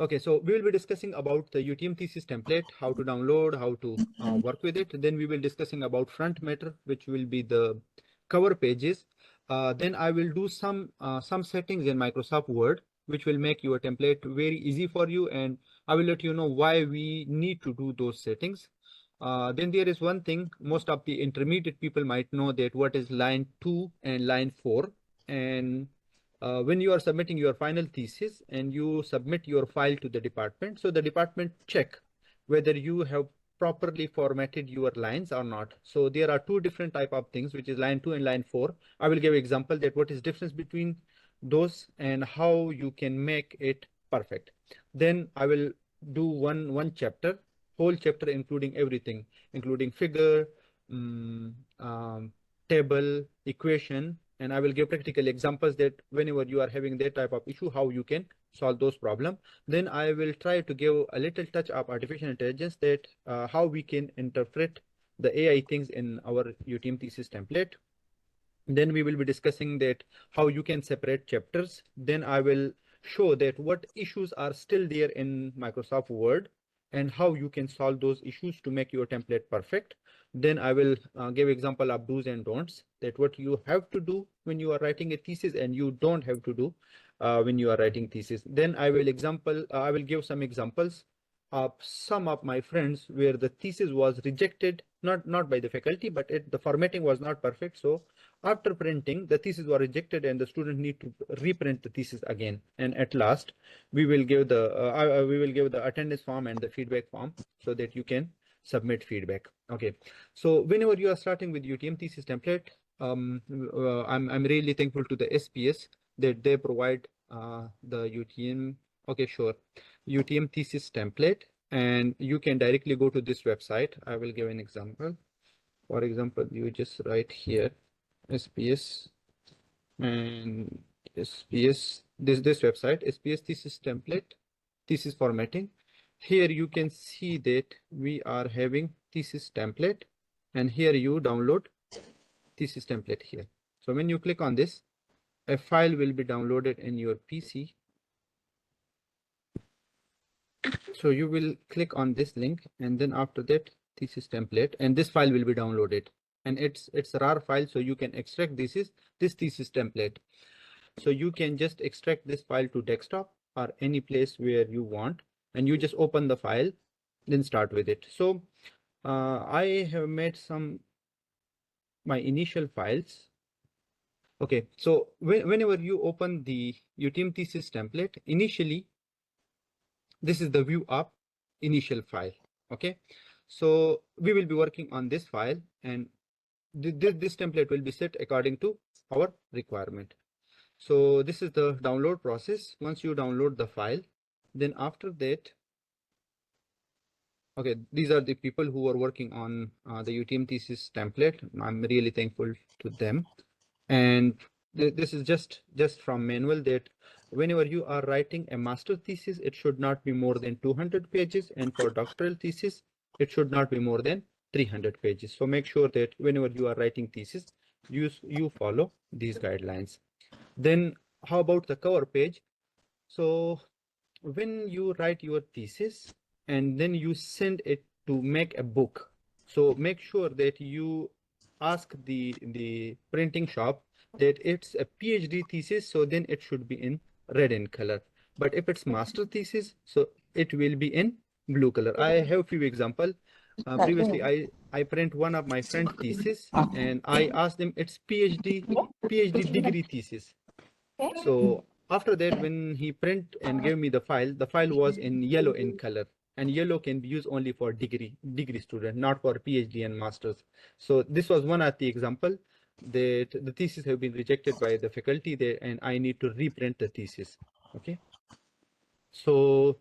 Okay, so we will be discussing about the UTM thesis template, how to download, how to work with it. Then we will discussing about front matter, which will be the cover pages. Then I will do some settings in Microsoft Word, which will make your template very easy for you. And I will let you know why we need to do those settings. Then there is one thing, most of the intermediate people might know that what is line 2 and line 4. And when you are submitting your final thesis and you submit your file to the department, so the department check whether you have properly formatted your lines or not. So there are two different type of things, which is line 2 and line 4. I will give example that what is difference between those and how you can make it perfect. Then I will do one chapter, whole chapter, including everything, including figure, table, equation, and I will give practical examples that whenever you are having that type of issue, how you can solve those problems. Then I will try to give a little touch of artificial intelligence, that how we can interpret the AI things in our UTM thesis template. Then we will be discussing that how you can separate chapters. Then I will show that what issues are still there in Microsoft Word and how you can solve those issues to make your template perfect. Then I will give example of do's and don'ts, that what you have to do when you are writing a thesis and you don't have to do when you are writing thesis. Then I will give some examples of some of my friends where the thesis was rejected, not by the faculty, but the formatting was not perfect. So after printing, the thesis was rejected and the student need to reprint the thesis again. And at last, we will give the attendance form and the feedback form so that you can submit feedback. Okay, so whenever you are starting with UTM thesis template, I'm really thankful to the SPS that they provide the UTM. Okay, sure, UTM thesis template, and you can directly go to this website. I will give an example. For example, you just write here SPS and SPS, this website, SPS thesis template, thesis formatting. Here you can see that we are having thesis template, and here you download thesis template here. So when you click on this, a file will be downloaded in your PC. So you will click on this link, and then after that thesis template, and this file will be downloaded, and it's a RAR file, so you can extract this thesis template. So you can just extract this file to desktop or any place where you want, and you just open the file, then start with it. So I have made my initial files. Okay, so whenever you open the UTM thesis template, initially this is the view of initial file. Okay, so we will be working on this file, and this template will be set according to our requirement. So this is the download process. Once you download the file, then after that, okay, these are the people who are working on the UTM thesis template. I'm really thankful to them. And this is just from manual, that whenever you are writing a master thesis, it should not be more than 200 pages, and for doctoral thesis, it should not be more than 300 pages. So make sure that whenever you are writing thesis, you follow these guidelines. Then how about the cover page? So when you write your thesis and then you send it to make a book, so make sure that you ask the printing shop that it's a PhD thesis, so then it should be in red in color. But if it's master thesis, so it will be in blue color. I have few example. Previously, I print one of my friend thesis, and I asked them it's PhD degree thesis. So after that, when he print and gave me the file was in yellow in color, and yellow can be used only for degree student, not for PhD and masters. So this was one of the example that the thesis have been rejected by the faculty there, and I need to reprint the thesis. Okay. So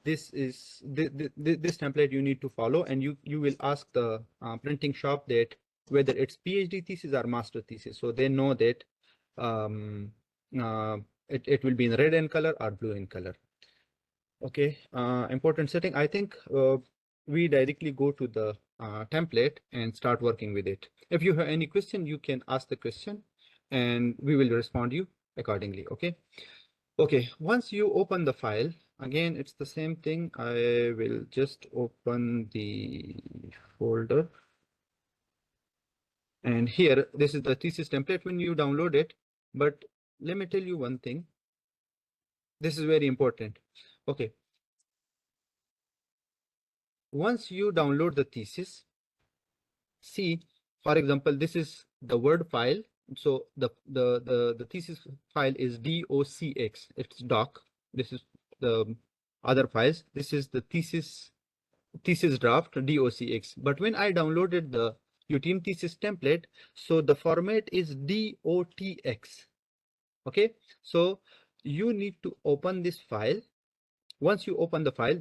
this is this template you need to follow, and you will ask the printing shop that whether it's PhD thesis or master thesis, so they know that it will be in red in color or blue in color. Okay, important setting. I think we directly go to the template and start working with it. If you have any question, you can ask the question and we will respond you accordingly. Okay. Okay, once you open the file, again, it's the same thing. I will just open the folder. And here, this is the thesis template when you download it. But let me tell you one thing. This is very important. Okay. Once you download the thesis, see, for example, this is the Word file. So the thesis file is docx. It's doc. This is the other files. This is the thesis draft docx. But when I downloaded the UTM thesis template, so the format is dotx. Okay, so you need to open this file. Once you open the file,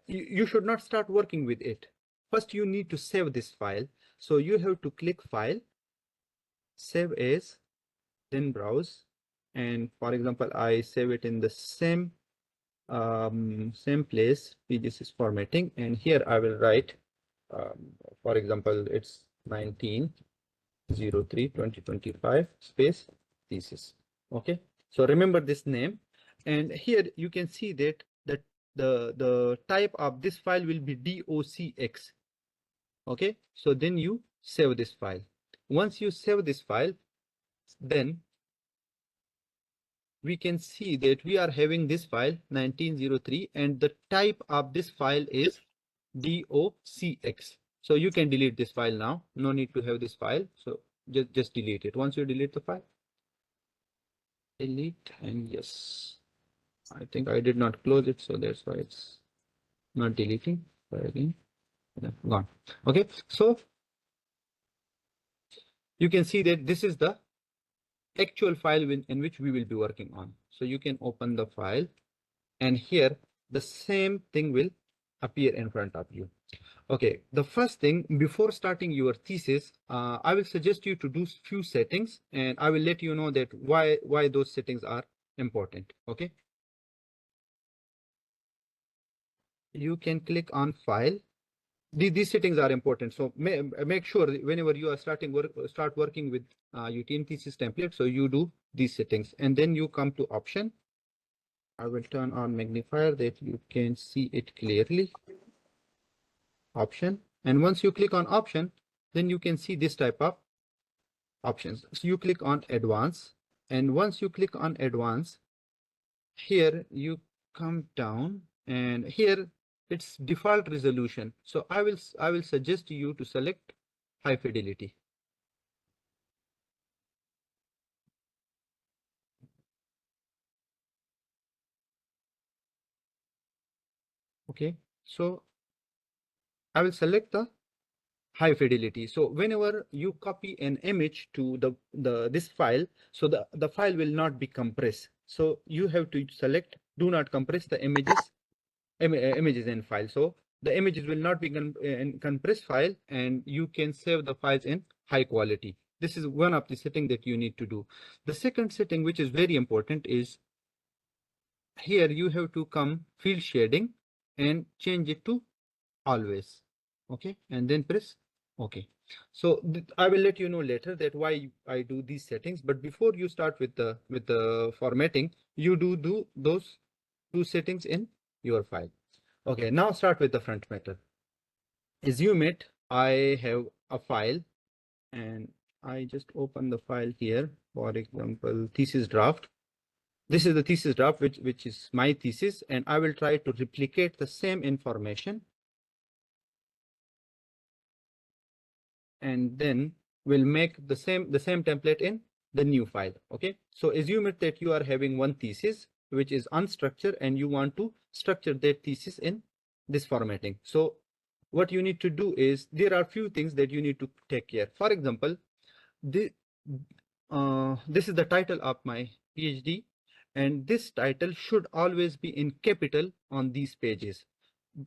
you should not start working with it. First, you need to save this file. So you have to click File, Save As, then Browse. And for example, I save it in the same place, PGS formatting. And here I will write, for example, it's 19/03/2025 space thesis. Okay, so remember this name. And here you can see that the type of this file will be docx. Okay, so then you save this file. Once you save this file, then we can see that we are having this file 19/03 and the type of this file is docx. So you can delete this file now. No need to have this file. So just delete it. Once you delete the file, delete, and yes, I think I did not close it, so that's why it's not deleting. Try again. Yeah, gone. Okay, so you can see that this is the actual file in which we will be working on. So you can open the file, and here the same thing will appear in front of you. Okay, the first thing before starting your thesis, I will suggest you to do few settings, and I will let you know that why those settings are important. Okay, you can click on File. These settings are important, so make sure that whenever you are start working with UTM thesis template, so you do these settings, and then you come to Option. I will turn on magnifier that you can see it clearly. Option, and once you click on Option, then you can see this type of options. So you click on Advanced, and once you click on Advanced, here you come down, and here it's default resolution. So I will suggest you to select high fidelity. Okay, so I will select the high fidelity. So whenever you copy an image to this file, so the file will not be compressed. So you have to select do not compress the images in file. So the images will not be in compressed file, and you can save the files in high quality. This is one of the setting that you need to do. The second setting, which is very important, is here you have to come field shading and change it to always. Okay, and then press OK. So I will let you know later that why I do these settings, but before you start with the formatting, you do those two settings in your file. Okay, now start with the front matter. Assume it, I have a file, and I just open the file here, for example, thesis draft. This is the thesis draft, which is my thesis, and I will try to replicate the same information, and then we'll make the same template in the new file. Okay, so assume it that you are having one thesis which is unstructured, and you want to structure that thesis in this formatting. So what you need to do is there are few things that you need to take care. For example, this is the title of my PhD, and this title should always be in capital on these pages.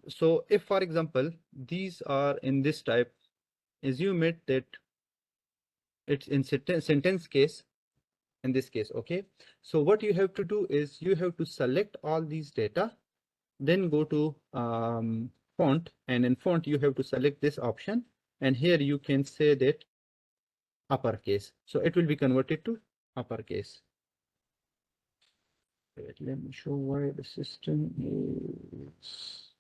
So if, for example, these are in this type, assume it that it's in sentence case in this case. Okay, so what you have to do is you have to select all these data, then go to font, and in font you have to select this option, and here you can say that uppercase, so it will be converted to uppercase. Wait, let me show why the system is,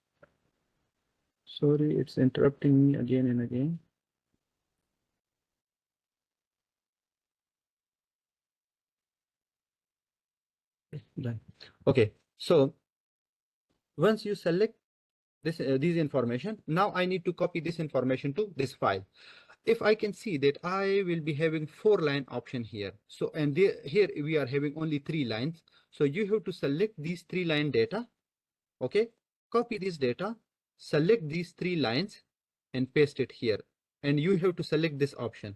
sorry, it's interrupting me again and again. Done. Okay, so once you select this information, now I need to copy this information to this file. If I can see that I will be having 4-line option here. So, and here we are having only 3 lines. So you have to select these 3-line data. Okay, copy this data, select these 3 lines and paste it here. And you have to select this option,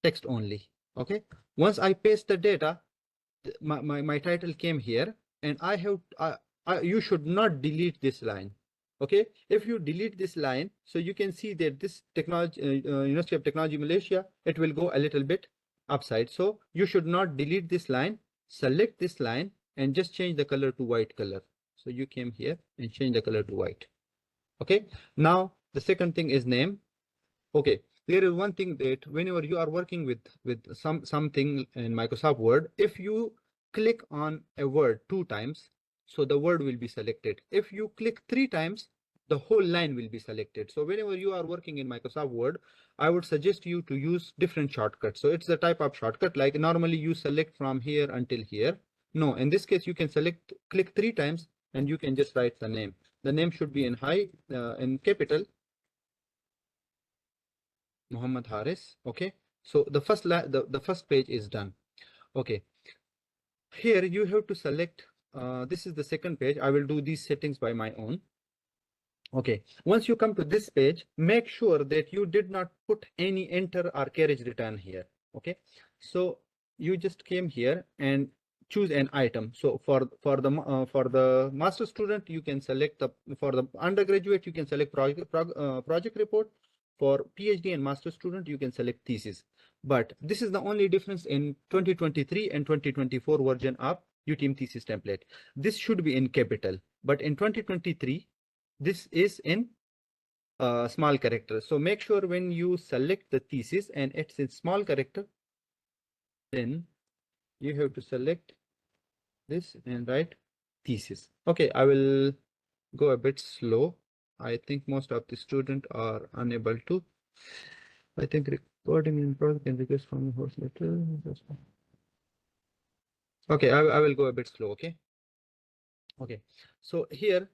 text only. Okay, once I paste the data, my title came here, and I have you should not delete this line. Okay, if you delete this line, so you can see that this technology University of Technology Malaysia, it will go a little bit upside. So you should not delete this line, select this line and just change the color to white color. So you came here and change the color to white. Okay, now the second thing is name. Okay, there is one thing that whenever you are working with something in Microsoft Word, if you click on a word 2 times, so the word will be selected. If you click 3 times, the whole line will be selected. So whenever you are working in Microsoft Word, I would suggest you to use different shortcuts. So it's the type of shortcut, like normally you select from here until here. No, in this case, you can click 3 times and you can just write the name. The name should be in in capital, Muhammad Haris. Okay, so the first page is done. Okay, here you have to select, this is the second page. I will do these settings by my own. Okay, once you come to this page, make sure that you did not put any enter or carriage return here. Okay, so you just came here and choose an item. So for the master student, you can select for the undergraduate, you can select project report. For PhD and master student, you can select thesis. But this is the only difference in 2023 and 2024 version of UTM thesis template. This should be in capital, but in 2023, this is in small character. So make sure when you select the thesis and it's in small character, then you have to select this and write thesis. Okay, I will go a bit slow. I think most of the students are unable to. I think recording in progress can request from the host letter. Okay, I will go a bit slow. Okay. Okay, so here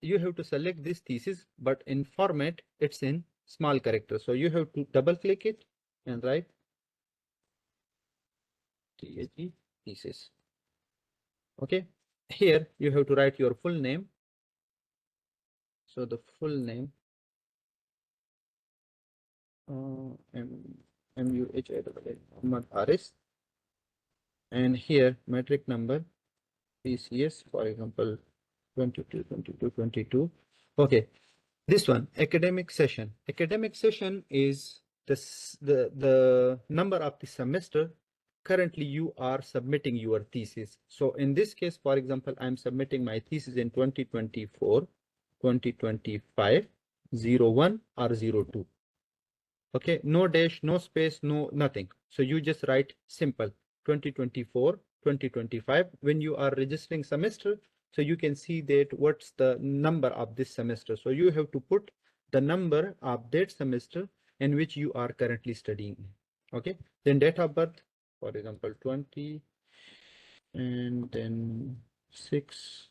you have to select this thesis, but in format, it's in small character. So you have to double click it and write THE thesis. Okay, here you have to write your full name. So the full name, Muhammad Haris, and here metric number PCS, for example, 22, 22, 22. Okay, this one, academic session. Academic session is the number of the semester currently you are submitting your thesis. So in this case, for example, I'm submitting my thesis in 2024, 2025, 01 or 02. Okay, no dash, no space, no nothing. So you just write simple 2024, 2025 when you are registering semester. So you can see that what's the number of this semester. So you have to put the number of that semester in which you are currently studying. Okay, then date of birth, for example, 20 and then 6,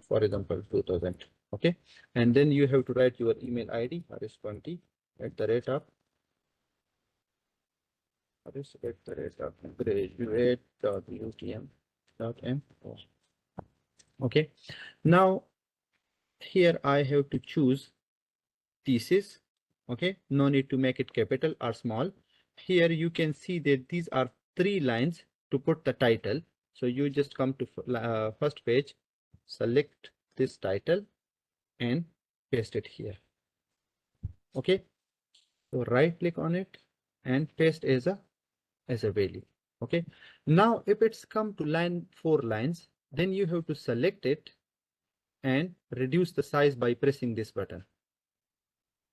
for example, 2000. Okay, and then you have to write your email ID, rs20 at the rate of graduate.utm.m. Okay, now here I have to choose thesis. Okay, no need to make it capital or small. Here you can see that these are 3 lines to put the title. So you just come to first page, select this title and paste it here. Okay, so right click on it and paste as a value. Okay, now if it's come to line 4 lines, then you have to select it and reduce the size by pressing this button.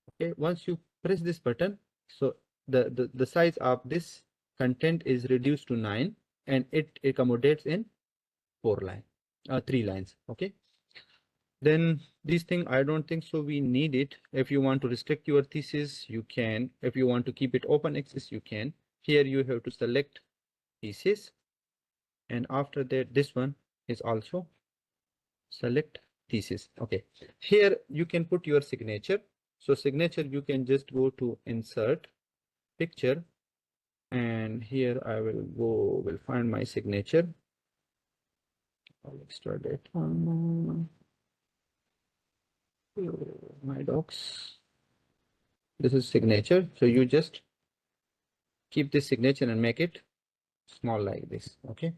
Okay, once you press this button, so the size of this content is reduced to 9 and it accommodates in 3 lines. Okay. Then this thing, I don't think so we need it. If you want to restrict your thesis, you can. If you want to keep it open access, you can. Here you have to select thesis. And after that, this one is also select thesis. Okay. Here you can put your signature. So signature, you can just go to insert picture. And here I will find my signature. I'll extract it from my docs. This is signature. So you just keep this signature and make it small like this. Okay.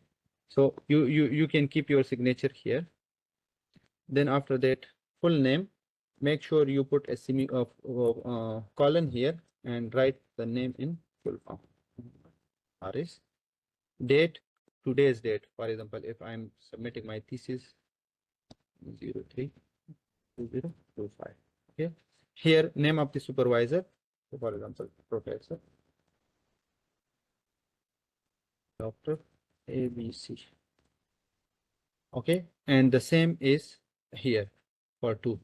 So you can keep your signature here. Then after that, full name, make sure you put a semi of colon here and write the name in full form. RS date, today's date. For example, if I'm submitting my thesis 03/2025. Okay. Here, name of the supervisor. So for example, Professor Dr. ABC. Okay, and the same is here for 2.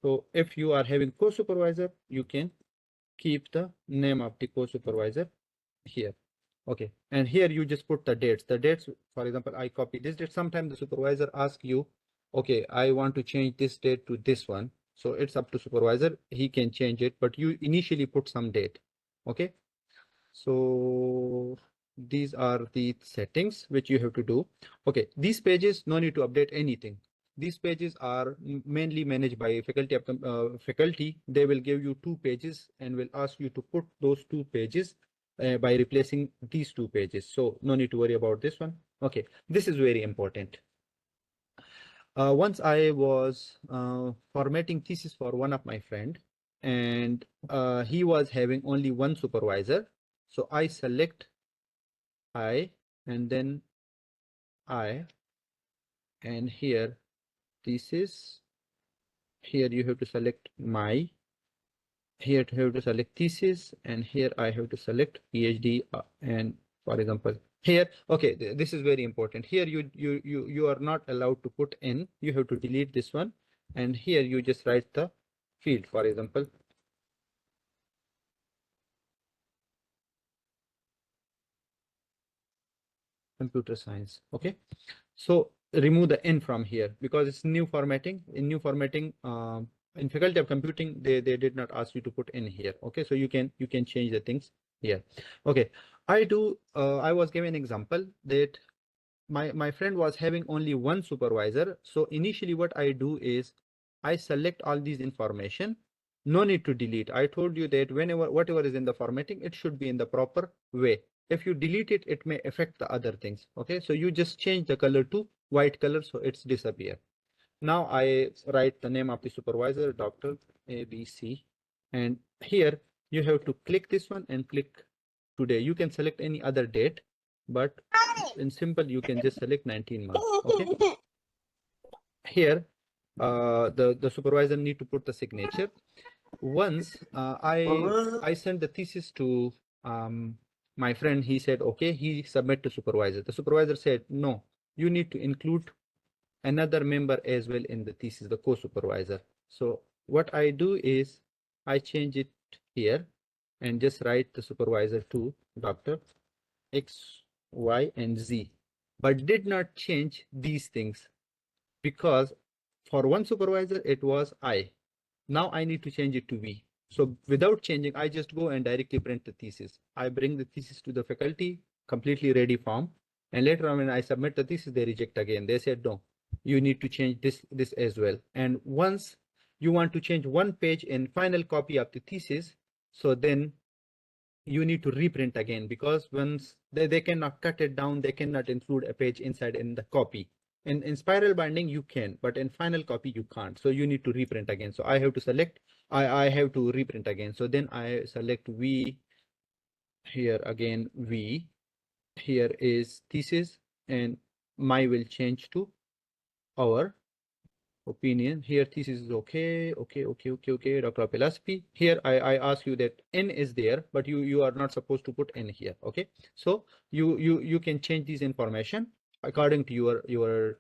So if you are having co-supervisor, you can keep the name of the co-supervisor here. Okay, and here you just put the dates. The dates, for example, I copy this date. Sometimes the supervisor asks you, okay, I want to change this date to this one. So it's up to supervisor. He can change it, but you initially put some date. Okay, so these are the settings which you have to do. Okay, these pages, no need to update anything. These pages are mainly managed by faculty. They will give you 2 pages and will ask you to put those 2 pages by replacing these 2 pages. So no need to worry about this one. Okay, this is very important. Once I was formatting thesis for one of my friend, and he was having only one supervisor. So I select I, and then I, and here thesis. Here you have to select my. Here to have to select thesis, and here I have to select PhD. And for example, here, okay, this is very important. Here you are not allowed to put in. You have to delete this one, and here you just write the field. For example, computer science. Okay, so remove the N from here because it's new formatting. In new formatting, in faculty of computing, they did not ask you to put in here. Okay, so you can change the things here. Okay, I was giving an example that my friend was having only one supervisor. So initially what I do is I select all these information. No need to delete. I told you that whatever is in the formatting, it should be in the proper way. If you delete it, it may affect the other things. Okay, so you just change the color to white color, so it's disappear. Now I write the name of the supervisor, Dr. ABC, and here you have to click this one and click today. You can select any other date, but in simple you can just select 19 months. Okay, here the supervisor need to put the signature. Once I sent the thesis to my friend, he said okay, he submit to supervisor. The supervisor said no, you need to include another member as well in the thesis, the co-supervisor. So what I do is I change it here and just write the supervisor to Dr. X, Y, and Z, but did not change these things because for one supervisor it was I. Now I need to change it to V. So without changing, I just go and directly print the thesis. I bring the thesis to the faculty, completely ready form, and later on when I submit the thesis, they reject again. They said no, you need to change this as well. And once you want to change one page in final copy of the thesis, so then you need to reprint again, because once they cannot cut it down, they cannot include a page inside in the copy. In spiral binding you can, but in final copy you can't. So you need to reprint again. So I have to select, I have to reprint again. So then I select V, here again V, here is thesis, and my will change to our opinion. Here thesis is okay, Dr. philosophy. Here I ask you that N is there, but you are not supposed to put N here. Okay, so you can change this information. according to your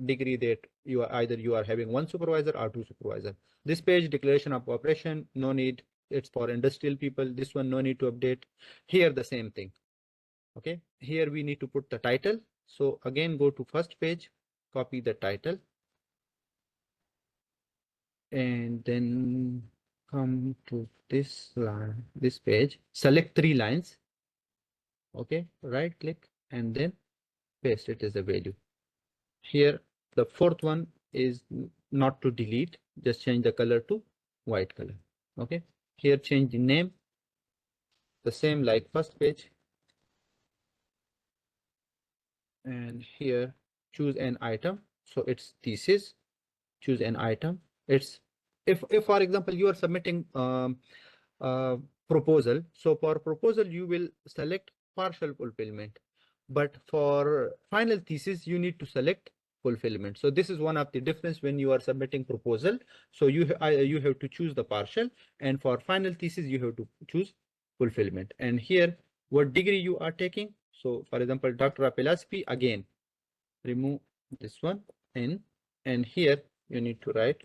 degree, that you are either you are having one supervisor or two supervisor. This page, declaration of operation, no need. It's for industrial people. This one, no need to update. Here the same thing. Okay, here we need to put the title. So again, go to first page, copy the title, and then come to this line, this page, select 3 lines. Okay, right click and then paste it as a value. Here the fourth one is not to delete, just change the color to white color. Okay, here change the name, the same like first page, and here choose an item. So it's thesis, choose an item. It's if for example you are submitting proposal, so for proposal you will select partial fulfillment, but for final thesis you need to select fulfillment. So this is one of the difference when you are submitting proposal. So you have to choose the partial, and for final thesis you have to choose fulfillment. And here what degree you are taking. So for example, Doctor of Philosophy, again remove this one in, and here you need to write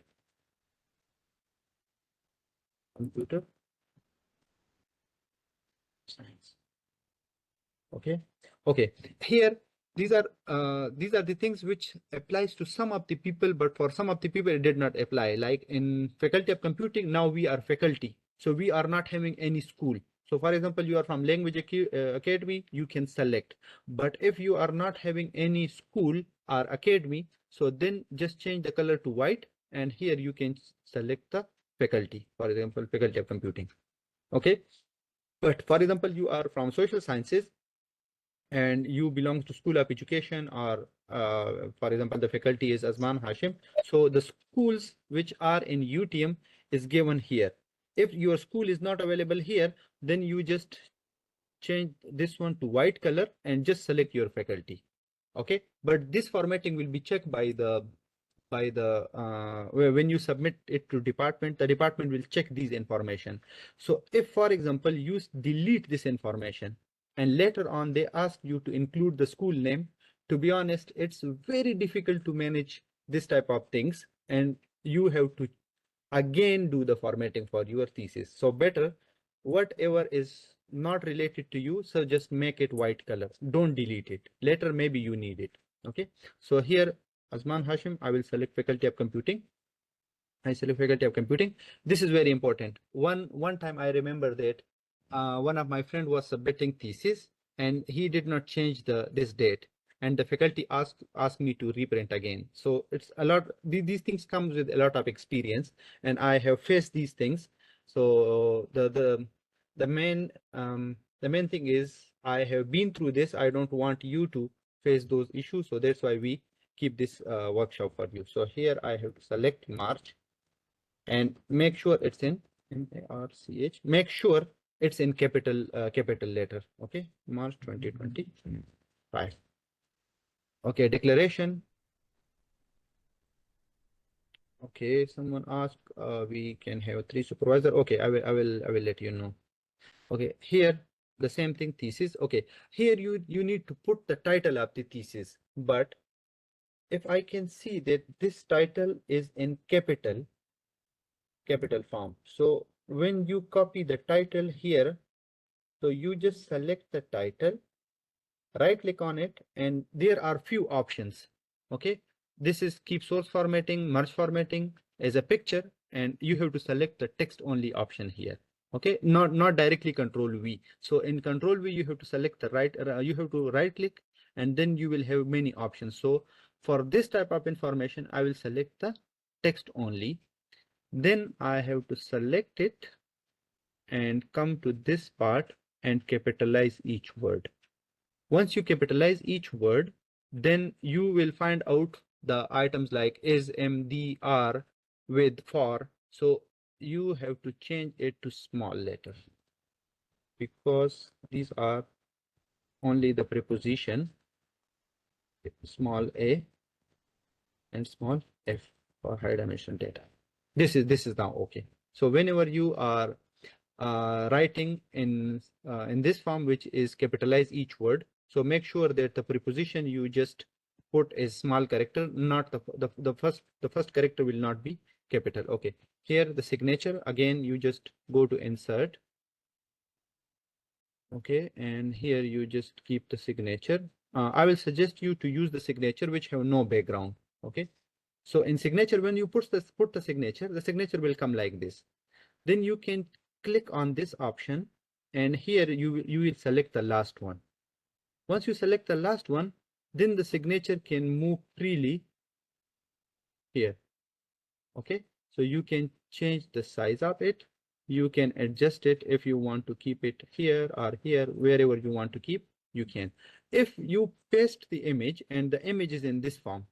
computer science. Okay, okay, here these are the things which applies to some of the people, but for some of the people it did not apply. Like in faculty of computing, now we are faculty, so we are not having any school. So for example, you are from language academy, you can select. But if you are not having any school or academy, so then just change the color to white, and here you can select the faculty, for example, faculty of computing. Okay, but for example, you are from social sciences and you belong to School of Education, or for example, the faculty is Azman Hashim. So the schools which are in UTM is given here. If your school is not available here, then you just change this one to white color and just select your faculty. Okay, but this formatting will be checked by the when you submit it to department, the department will check these information. So if for example you delete this information and later on they ask you to include the school name, to be honest, it's very difficult to manage this type of things, and you have to again do the formatting for your thesis. So better whatever is not related to you, so just make it white color, don't delete it. Later maybe you need it. Okay, so here Azman Hashim, I will select faculty of computing. I select faculty of computing. This is very important. One time I remember that one of my friend was submitting thesis and he did not change this date, and the faculty asked me to reprint again. So it's a lot. These things comes with a lot of experience, and I have faced these things. So the main thing is I have been through this. I don't want you to face those issues. So that's why we keep this workshop for you. So here I have to select March and make sure it's in MARCH. Make sure it's in capital letter. Okay, March 2025. Okay, declaration. Okay, someone asked we can have 3 supervisor. Okay, I will let you know. Okay, here the same thing, thesis. Okay, here you need to put the title of the thesis, but if I can see that this title is in capital form, so when you copy the title here, so you just select the title, right click on it, and there are few options. Okay, this is keep source formatting, merge formatting as a picture, and you have to select the text only option here. Okay, not directly control V. So in control V you have to select the you have to right click, and then you will have many options. So for this type of information I will select the text only, then I have to select it and come to this part and capitalize each word. Once you capitalize each word, then you will find out the items like is, am, the, are, with, for. So you have to change it to small letter, because these are only the preposition, small a and small f for high dimensional data. This is now okay. So whenever you are writing in this form, which is capitalize each word, So make sure that the preposition you just put a small character, not the first character will not be capital. Okay, here the signature, again you just go to insert. Okay, and here you just keep the signature. I will suggest you to use the signature which have no background. Okay, so in signature, when you put the signature will come like this. Then you can click on this option, and here you will select the last one. Once you select the last one, then the signature can move freely here. Okay, so you can change the size of it. You can adjust it if you want to keep it here or here, wherever you want to keep, you can. If you paste the image and the image is in this form,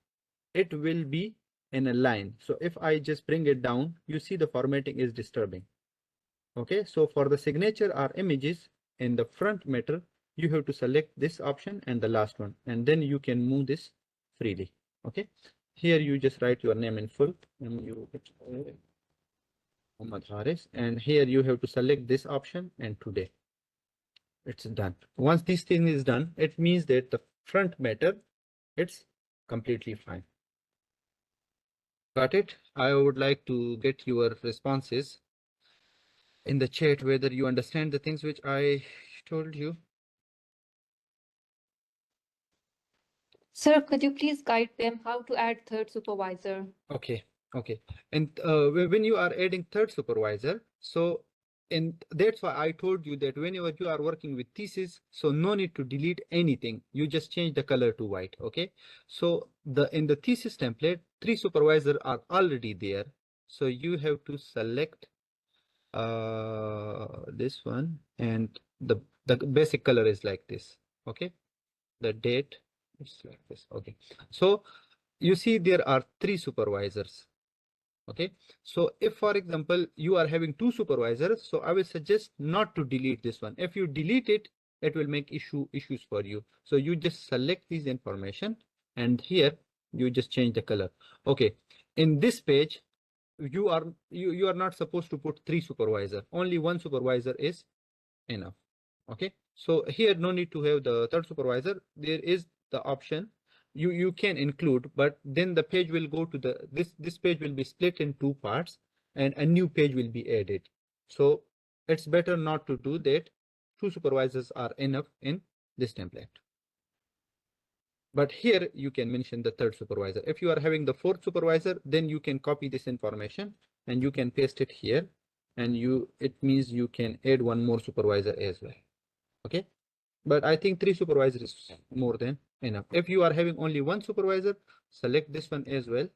it will be in a line. So if I just bring it down, you see the formatting is disturbing. Okay, so for the signature or images in the front matter, you have to select this option and the last one, and then you can move this freely. Okay, here you just write your name in full, Muhammad Haris, and here you have to select this option, and today it's done. Once this thing is done, it means that the front matter, it's completely fine. Got it? I would like to get your responses in the chat whether you understand the things which I told you. Sir, could you please guide them how to add third supervisor? Okay. And when you are adding third supervisor, so that's why I told you that whenever you are working with thesis, so no need to delete anything. You just change the color to white. Okay. So in the thesis template, 3 supervisors are already there. So you have to select this one, and the basic color is like this. Okay, the date is like this. Okay, so you see there are 3 supervisors. Okay, so if for example you are having 2 supervisors, so I will suggest not to delete this one. If you delete it, it will make issues for you. So you just select this information, and here you just change the color. Okay, in this page you are not supposed to put 3 supervisor. Only 1 supervisor is enough. Okay, so here no need to have the third supervisor. There is the option you can include, but then the page will go to this page will be split in 2 parts, and a new page will be added. So it's better not to do that. 2 supervisors are enough in this template. But here you can mention the third supervisor. If you are having the 4th supervisor, then you can copy this information and you can paste it here, and it means you can add 1 more supervisor as well. Okay, but I think 3 supervisors is more than enough. If you are having only 1 supervisor, select this one as well.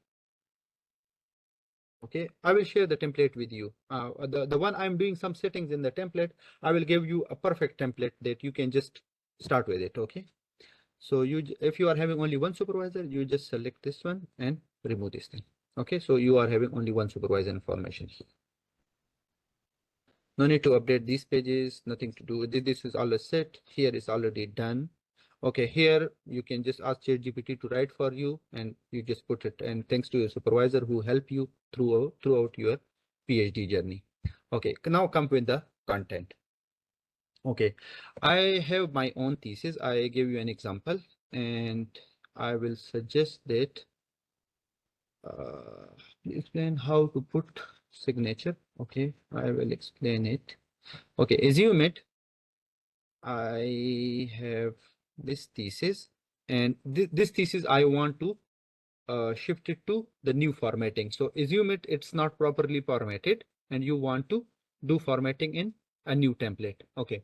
Okay, I will share the template with you. The one I'm doing some settings in the template, I will give you a perfect template that you can just start with it. Okay, so if you are having only 1 supervisor, you just select this one and remove this thing. Okay, so you are having only 1 supervisor information here. No need to update these pages, nothing to do with it. This is all set. Here is already done. Okay, here you can just ask ChatGPT to write for you, and you just put it. And thanks to your supervisor who help you throughout your PhD journey. Okay, now come with the content. Okay, I have my own thesis. I give you an example, and I will suggest that explain how to put signature. Okay, I will explain it. Okay, assume it. I have this thesis, and this thesis I want to shift it to the new formatting. So assume it's not properly formatted, and you want to do formatting in a new template. Okay.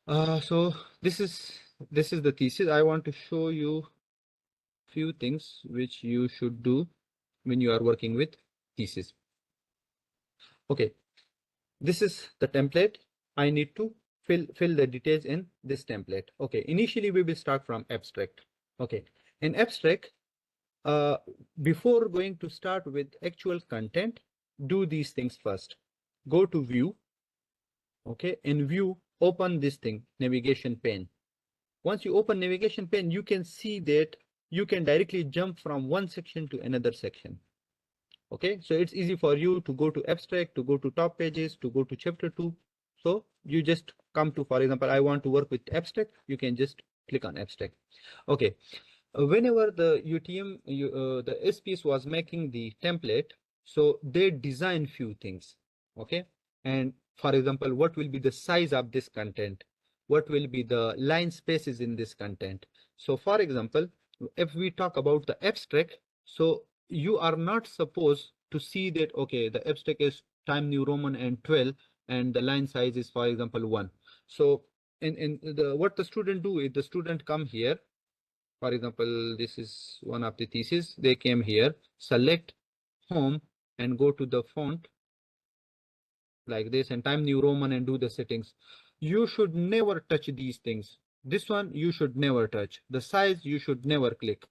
So this is the thesis. I want to show you few things which you should do when you are working with thesis. Okay, this is the template. I need to fill the details in this template. Okay, initially we will start from abstract. Okay, in abstract, before going to start with actual content, do these things first. Go to view. Okay, in view, open this thing, navigation pane. Once you open navigation pane, you can see that you can directly jump from one section to another section. Okay, so it's easy for you to go to abstract, to go to top pages, to go to chapter 2. So you just come to, for example, I want to work with abstract. You can just click on abstract. Okay. Whenever the UTM, the SPS was making the template, so they design few things. Okay. And for example, what will be the size of this content? What will be the line spaces in this content? So for example, if we talk about the abstract, so you are not supposed to see that, okay, the abstract is Time New Roman and 12, and the line size is, for example, 1. So in the what the student do is the student come here. For example, this is one of the thesis. They came here, select home and go to the font like this and Time New Roman and do the settings. You should never touch these things. This one you should never touch. The size you should never click.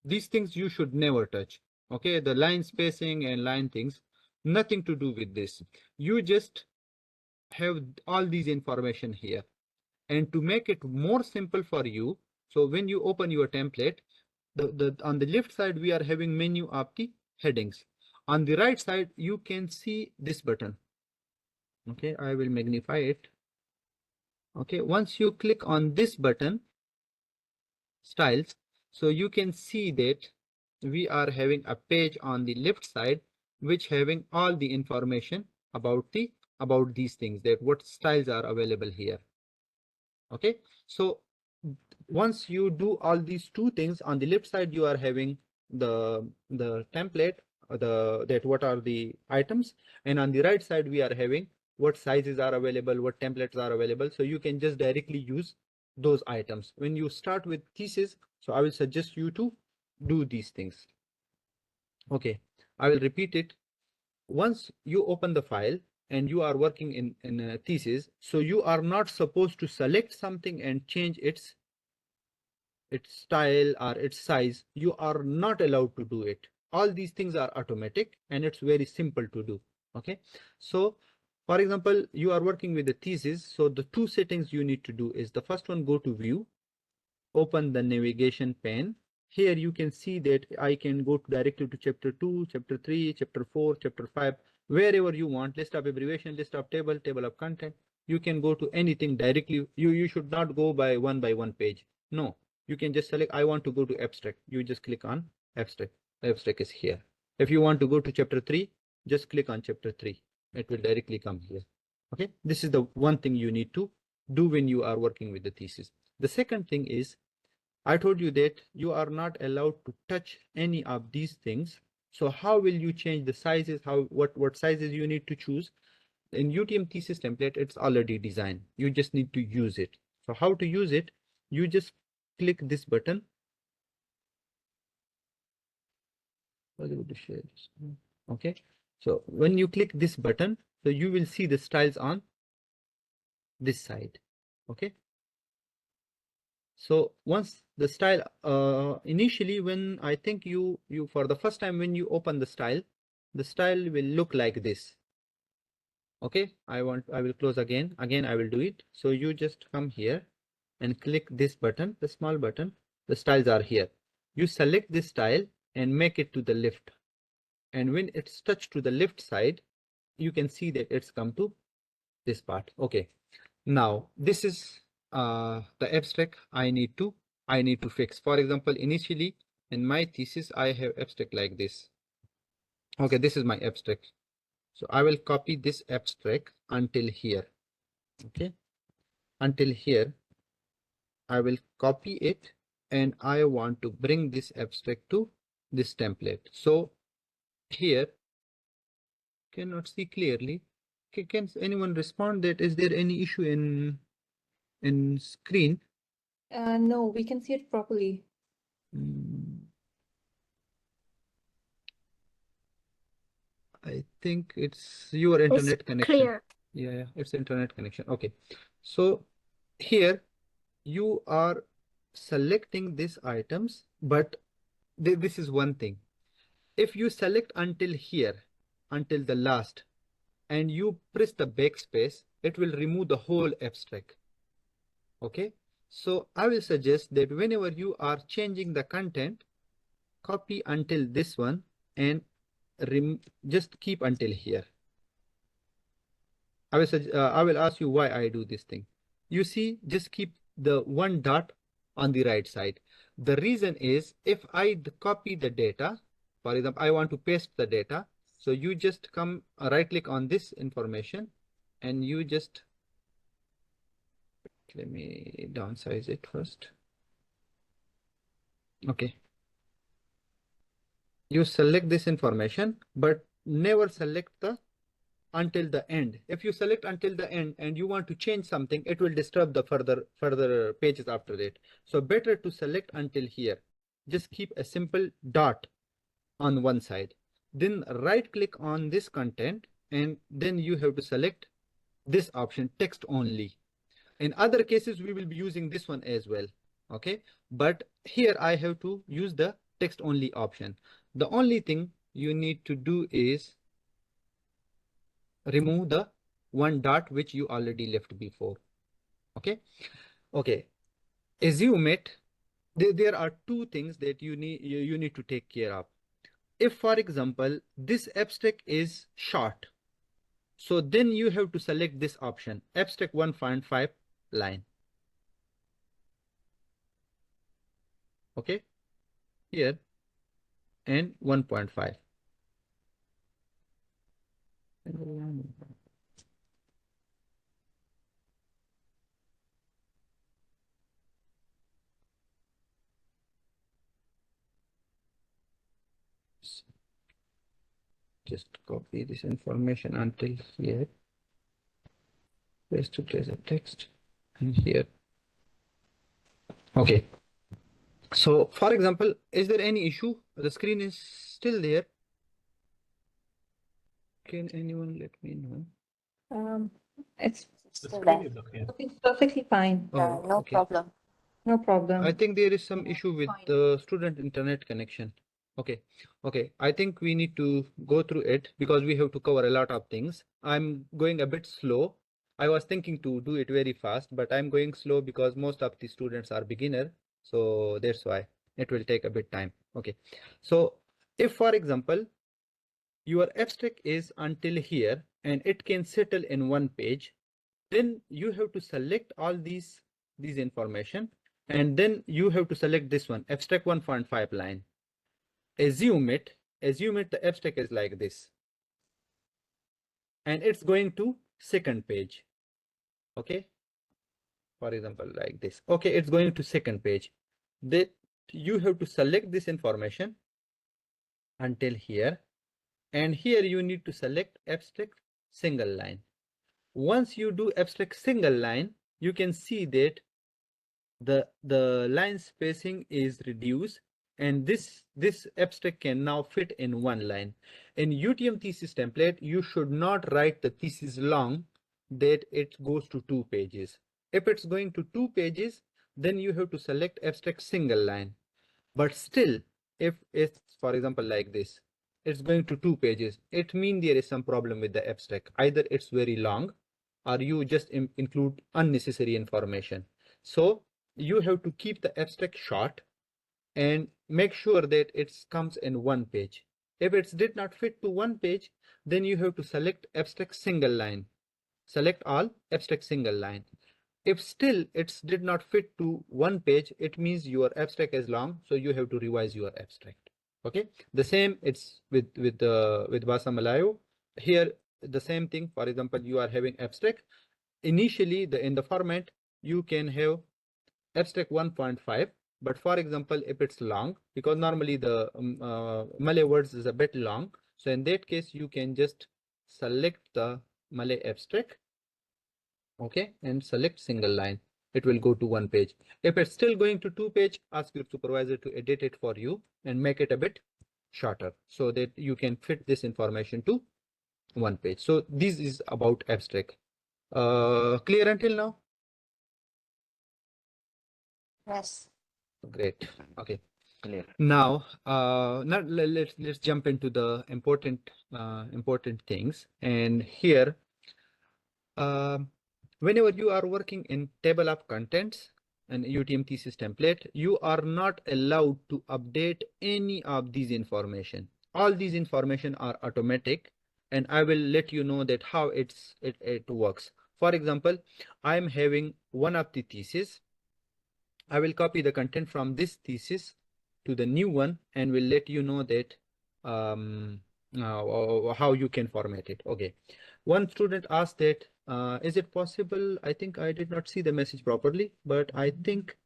These things you should never touch. Okay, the line spacing and line things, nothing to do with this. You just have all these information here. And to make it more simple for you, so when you open your template, on the left side we are having menu of the headings. On the right side you can see this button. Okay, I will magnify it. Okay, once you click on this button, styles, so you can see that we are having a page on the left side which having all the information about these things, that what styles are available here. Okay, so once you do all these two things, on the left side you are having the template, that what are the items, and on the right side we are having what sizes are available, what templates are available. So you can just directly use those items when you start with thesis. So I will suggest you to do these things. Okay, I will repeat it. Once you open the file and you are working in a thesis, so you are not supposed to select something and change its style or its size. You are not allowed to do it. All these things are automatic and it's very simple to do. Okay, so for example, you are working with the thesis, so the two settings you need to do is the first one, go to view, open the navigation pane. Here you can see that I can go directly to chapter 2, chapter 3, chapter 4, chapter 5, wherever you want. List of abbreviation, list of table, table of content. You can go to anything directly. You should not go by one page. No, you can just select, I want to go to abstract. You just click on abstract. Abstract is here. If you want to go to chapter 3, just click on chapter 3. It will directly come here. Okay, this is the one thing you need to do when you are working with the thesis. The second thing is, I told you that you are not allowed to touch any of these things. So how will you change the sizes? What sizes you need to choose? In UTM thesis template, it's already designed. You just need to use it. So how to use it? You just click this button. Okay. So when you click this button, so you will see the styles on this side. Okay. So once the style, initially when I think you for the first time when you open the style will look like this. Okay, I will close again I will do it. So you just come here and click this button, the small button. The styles are here. You select this style and make it to the left, and when it's touched to the left side, you can see that it's come to this part. Okay, now this is the abstract I need to fix. For example, initially in my thesis I have abstract like this. Okay, this is my abstract. So I will copy this abstract until here. Okay, until here I will copy it, and I want to bring this abstract to this template. So here, cannot see clearly. Can anyone respond that is there any issue in screen? No, we can see it properly. I think it's your internet connection. Clear. Yeah, it's internet connection. Okay, so here you are selecting these items, but this is one thing. If you select until here, until the last, and you press the backspace, it will remove the whole abstract. Okay, so I will suggest that whenever you are changing the content, copy until this one and just keep until here. I will ask you why I do this thing. You see, just keep the one dot on the right side. The reason is if I copy the data, for example, I want to paste the data. So you just come right click on this information and you just, let me downsize it first. Okay. You select this information, but never select the until the end. If you select until the end and you want to change something, it will disturb the further pages after it. So better to select until here. Just keep a simple dot on one side. Then right click on this content and then you have to select this option, text only. In other cases, we will be using this one as well. Okay, but here I have to use the text only option. The only thing you need to do is remove the one dot which you already left before. Okay. Okay. Assume it. There are two things that you need to take care of. If, for example, this abstract is short, so then you have to select this option, abstract 1.5 line. Okay, here and 1.5. Just copy this information until here, paste it as a text, and here. Okay. So, for example, is there any issue? The screen is still there. Can anyone let me know? It's The screen is okay. looking perfectly fine. Oh, no okay. problem. No problem. I think there is some Yeah, issue with fine. the student internet connection. Okay. Okay. I think we need to go through it because we have to cover a lot of things. I'm going a bit slow. I was thinking to do it very fast, but I'm going slow because most of the students are beginner. So that's why it will take a bit time. Okay. So if, for example, your abstract is until here and it can settle in one page, then you have to select all these information and then you have to select this one, abstract 1.5 line. Assume it the abstract is like this and it's going to second page. Okay, for example like this. Okay, it's going to second page. That you have to select this information until here, and here you need to select abstract single line. Once you do abstract single line, you can see that the line spacing is reduced and this abstract can now fit in one line. In UTM thesis template, you should not write the thesis long that it goes to 2 pages. If it's going to 2 pages, then you have to select abstract single line. But still, if it's, for example, like this, it's going to 2 pages, it means there is some problem with the abstract. Either it's very long or you just include unnecessary information. So you have to keep the abstract short and make sure that it comes in one page. If it did not fit to one page, then you have to select abstract single line. Select all, abstract single line. If still it did not fit to one page, it means your abstract is long, so you have to revise your abstract. Okay, the same it's with Basa Malayo. Here the same thing. For example, you are having abstract. Initially, in the format you can have abstract 1.5, but for example, if it's long, because normally the Malay words is a bit long, so in that case you can just select the Malay abstract. Okay, and select single line. It will go to one page. If it's still going to 2 page, ask your supervisor to edit it for you and make it a bit shorter so that you can fit this information to one page. So this is about abstract. Clear until now? Yes. Great. Okay. Clear. Now, let's jump into the important things. And here, whenever you are working in table of contents and UTM thesis template, you are not allowed to update any of these information. All these information are automatic, and I will let you know that how it works. For example, I'm having one of the thesis. I will copy the content from this thesis to the new one and will let you know that how you can format it. Okay. One student asked that, is it possible? I think I did not see the message properly, but I think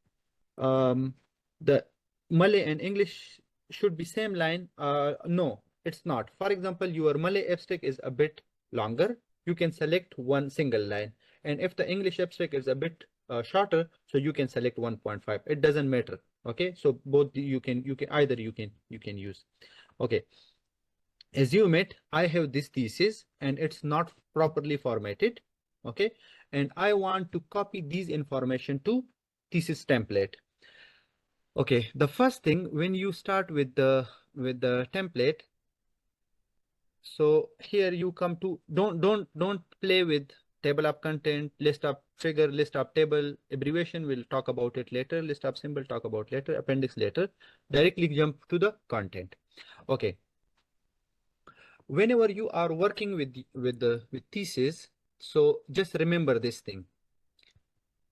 the Malay and English should be same line. No, it's not. For example, your Malay abstract is a bit longer. You can select one single line. And if the English abstract is a bit shorter, so you can select 1.5. It doesn't matter. Okay, so both you can either you can use. Okay, assume it I have this thesis and it's not properly formatted. Okay, and I want to copy these information to thesis template. Okay, the first thing when you start with the template, so here you come to don't play with table of content, list of figure, list of table, abbreviation we'll talk about it later, list of symbol talk about later, appendix later. Directly jump to the content. Okay, whenever you are working with thesis, so just remember this thing.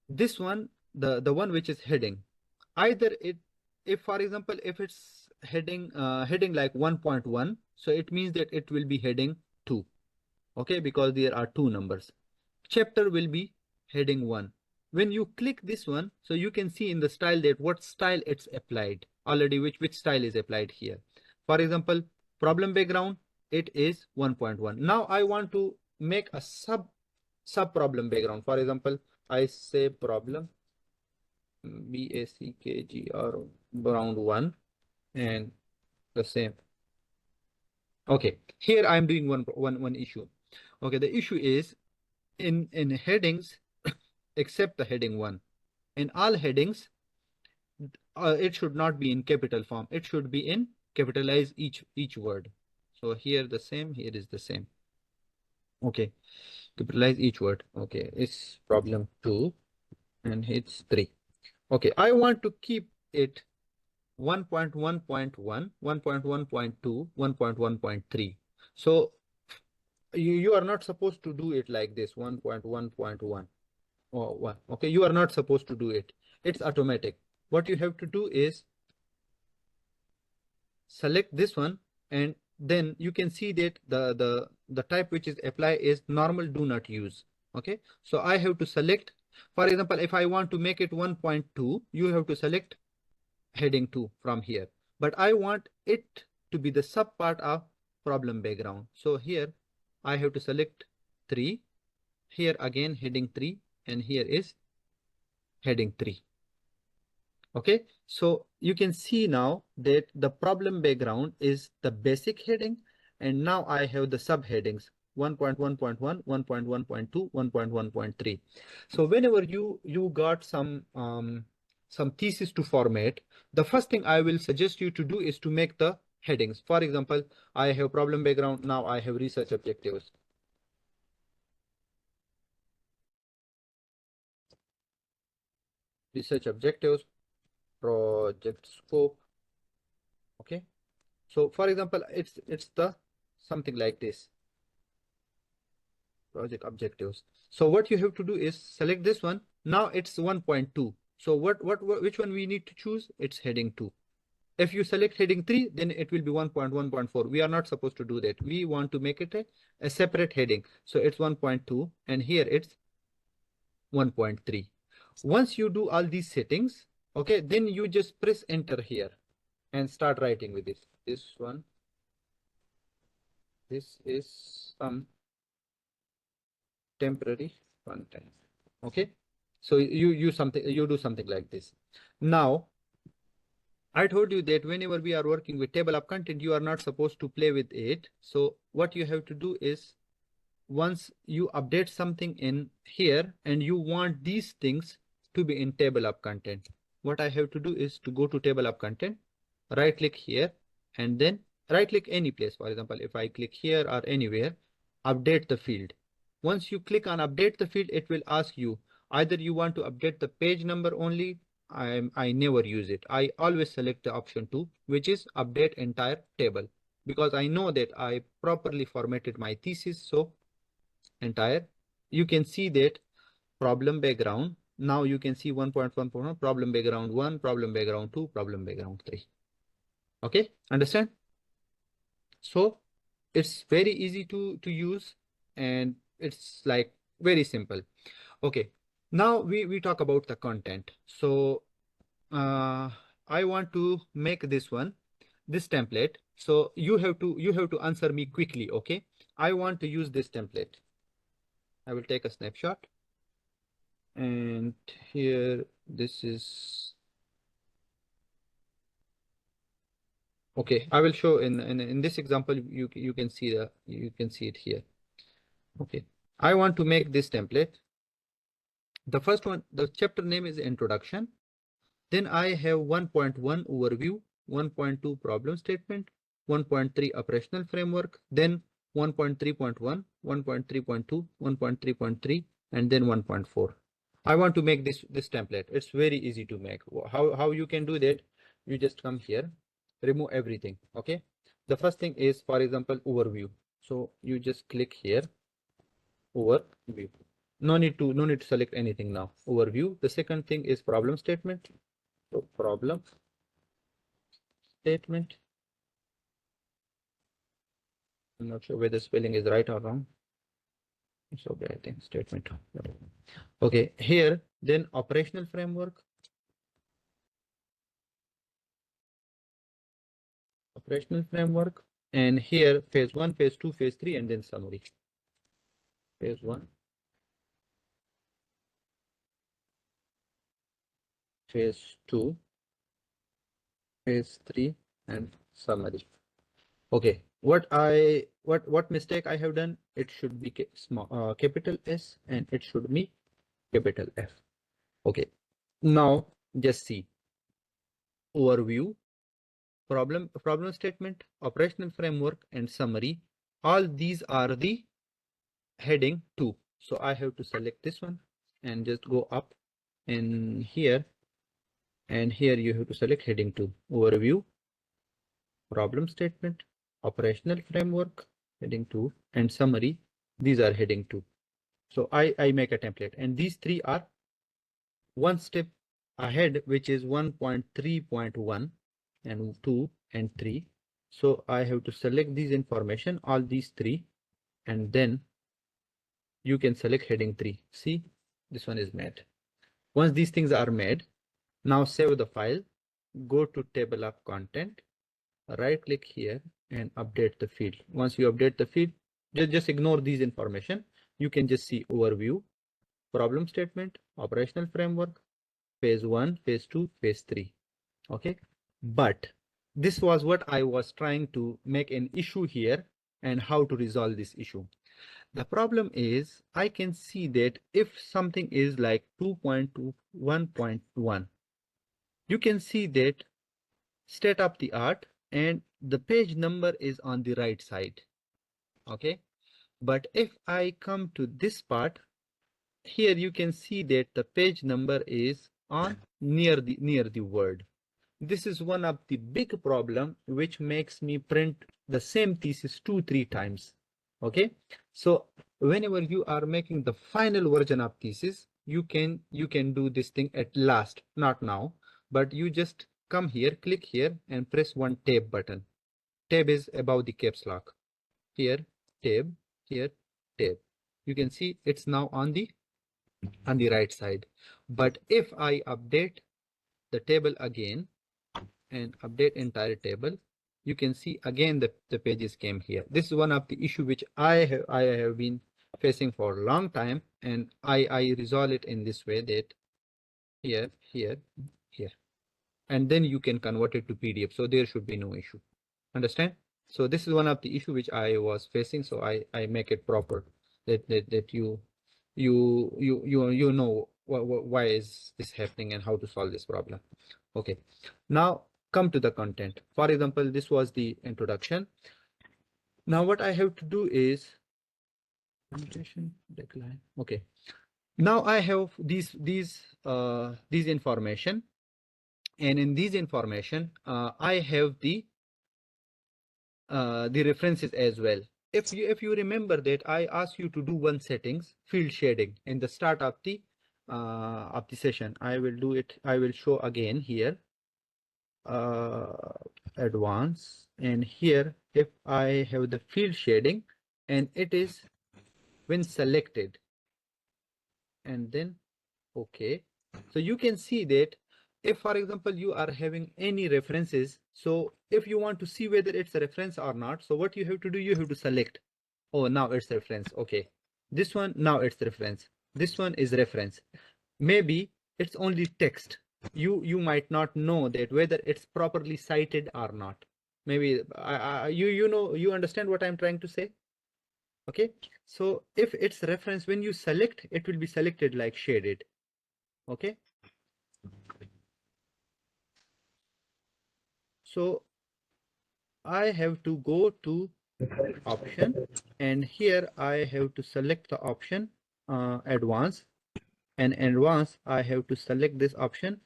This one, the one which is heading, either it, if for example if it's heading like 1.1, so it means that it will be heading 2. Okay, because there are two numbers. Chapter will be heading 1. When you click this one, so you can see in the style that what style it's applied already, which style is applied here. For example, problem background, it is 1.1. Now I want to make a sub problem background. For example, I say problem BACKGR round 1 and the same. Okay, here I'm doing one issue. Okay, the issue is in headings, except the heading 1, in all headings, it should not be in capital form. It should be in capitalize each word. So here the same, here is the same. Okay, capitalize each word. Okay, it's problem 2 and it's 3. Okay, I want to keep it 1.1.1, 1.1.2, 1.1.3. So you are not supposed to do it like this, 1.1.1 or 1. Okay, you are not supposed to do it. It's automatic. What you have to do is select this one, and then you can see that the type which is apply is normal, do not use. Okay, so I have to select, for example, if I want to make it 1.2, you have to select heading 2 from here, but I want it to be the sub part of problem background. So here I have to select 3, here again heading 3, and here is heading 3. Okay, so you can see now that the problem background is the basic heading, and now I have the subheadings 1.1.1, 1.1.2, 1.1.3. So whenever you got some thesis to format, the first thing I will suggest you to do is to make the headings. For example, I have problem background, now I have research objectives. Research objectives, project scope. Okay, so for example, it's the something like this, project objectives. So what you have to do is select this one. Now it's 1.2. So which one we need to choose? It's heading 2. If you select heading 3, then it will be 1.1.4. We are not supposed to do that. We want to make it a separate heading. So it's 1.2 and here it's 1.3. Once you do all these settings, okay, then you just press enter here and start writing with this. This one, this is some temporary content. Okay, so you do something like this. Now I told you that whenever we are working with table of content, you are not supposed to play with it. So what you have to do is, once you update something in here and you want these things to be in table of content, what I have to do is to go to table of content, right click here, and then right click any place. For example, if I click here or anywhere, update the field. Once you click on update the field, it will ask you either you want to update the page number only. I never use it. I always select the option 2, which is update entire table, because I know that I properly formatted my thesis. So entire, you can see that problem background Now you can see 1.1 problem background 1, problem background 2, problem background 3. Okay, understand? So it's very easy to use, and it's like very simple. Okay, now we talk about the content. So I want to make this template. So you have to answer me quickly. Okay, I want to use this template. I will take a snapshot, and here this is okay. I will show in this example. You can see it here. Okay, I want to make this template. The first one, the chapter name is introduction. Then I have 1.1 overview, 1.2 problem statement, 1.3 operational framework, then 1.3.1, 1.3.2, 1.3.3, and then 1.4. I want to make this template. It's very easy to make. How you can do that? You just come here, remove everything. Okay. The first thing is, for example, overview. So you just click here, overview. No need to select anything now. Overview. The second thing is problem statement. So problem statement. I'm not sure whether spelling is right or wrong. It's okay, I think statement. Okay, here then operational framework. Operational framework. And here phase 1, phase 2, phase 3, and then summary. Phase 1, phase 2, phase 3, and summary. Okay, what mistake I have done? It should be small capital S, and it should be capital F. Okay, now just see overview, problem statement, operational framework, and summary. All these are the heading 2. So I have to select this one and just go up in here, and here you have to select heading 2, overview, problem statement, operational framework, heading 2, and summary. These are heading 2. So I make a template, and these 3 are one step ahead, which is 1.3.1 and 2 and 3. So I have to select these information, all these 3, and then you can select heading 3. See, this one is made. Once these things are made, now save the file, go to table of content, right click here and update the field. Once you update the field, just ignore these information. You can just see overview, problem statement, operational framework, phase 1, phase 2, phase 3. Okay, but this was what I was trying to make an issue here, and how to resolve this issue. The problem is I can see that if something is like 2.2, 1.1, you can see that state of the art and the page number is on the right side. Okay, but if I come to this part here, you can see that the page number is on near the word. This is one of the big problem which makes me print the same thesis 2-3 times. Okay, so whenever you are making the final version of thesis, you can do this thing at last, not now, but you just come here, click here, and press one tab button. Tab is above the caps lock. Here tab, here tab. You can see it's now on the right side. But if I update the table again and update entire table, you can see again the pages came here. This is one of the issue which I have been facing for a long time, and I resolve it in this way, that here, and then you can convert it to PDF, so there should be no issue. Understand? So this is one of the issue which I was facing, so I make it proper, that you know why is this happening and how to solve this problem. Okay, now come to the content. For example, this was the introduction. Now what I have to do is decline. Okay, now I have these information, and in these information I have the references as well. If you remember that I asked you to do one settings, field shading, in the start of the of the session. I will do it. I will show again here, advance, and here if I have the field shading and it is when selected, and then okay. So you can see that if, for example, you are having any references, so if you want to see whether it's a reference or not, so what you have to do, you have to select, oh, now it's reference. Okay, this one, now it's reference. This one is reference. Maybe it's only text. You might not know that whether it's properly cited or not. Maybe you understand what I'm trying to say. Okay, so if it's reference, when you select, it will be selected like shaded. Okay, so I have to go to option, and here I have to select the option advance, and advance I have to select this option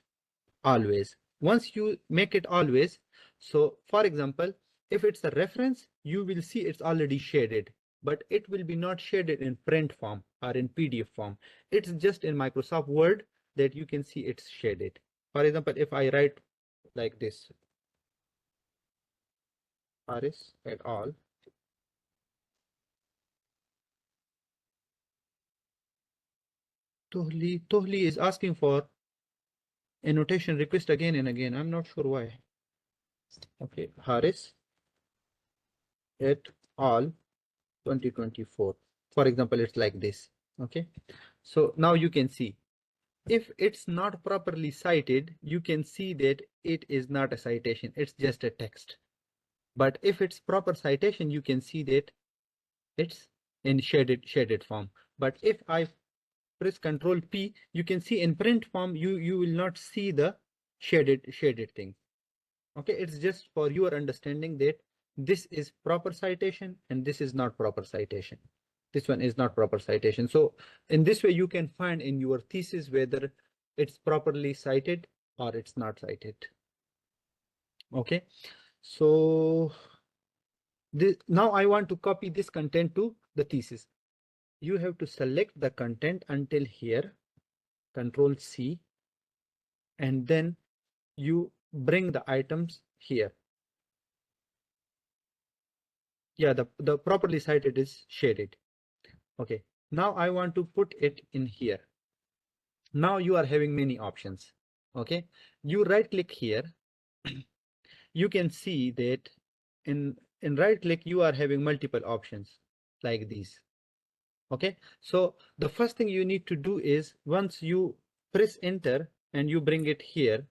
always. Once you make it always, so for example, if it's a reference, you will see it's already shaded, but it will be not shaded in print form or in PDF form. It's just in Microsoft Word that you can see it's shaded. For example, if I write like this, Aris et al. Tohli is asking for annotation request again and again. I'm not sure why. Okay, Haris et al. 2024. For example, it's like this. Okay, so now you can see if it's not properly cited, you can see that it is not a citation, it's just a text. But if it's proper citation, you can see that it's in shaded form. But if I press Control P, you can see in print form, you will not see the shaded thing. Okay, it's just for your understanding that this is proper citation and this is not proper citation. This one is not proper citation. So in this way, you can find in your thesis whether it's properly cited or it's not cited. Okay, so now I want to copy this content to the thesis. You have to select the content until here, Control C, and then you bring the items here. Yeah, the properly cited is shaded. Okay, now I want to put it in here. Now you are having many options. Okay, you right click here. You can see that in right click you are having multiple options like these. Okay, so the first thing you need to do is once you press enter and you bring it here,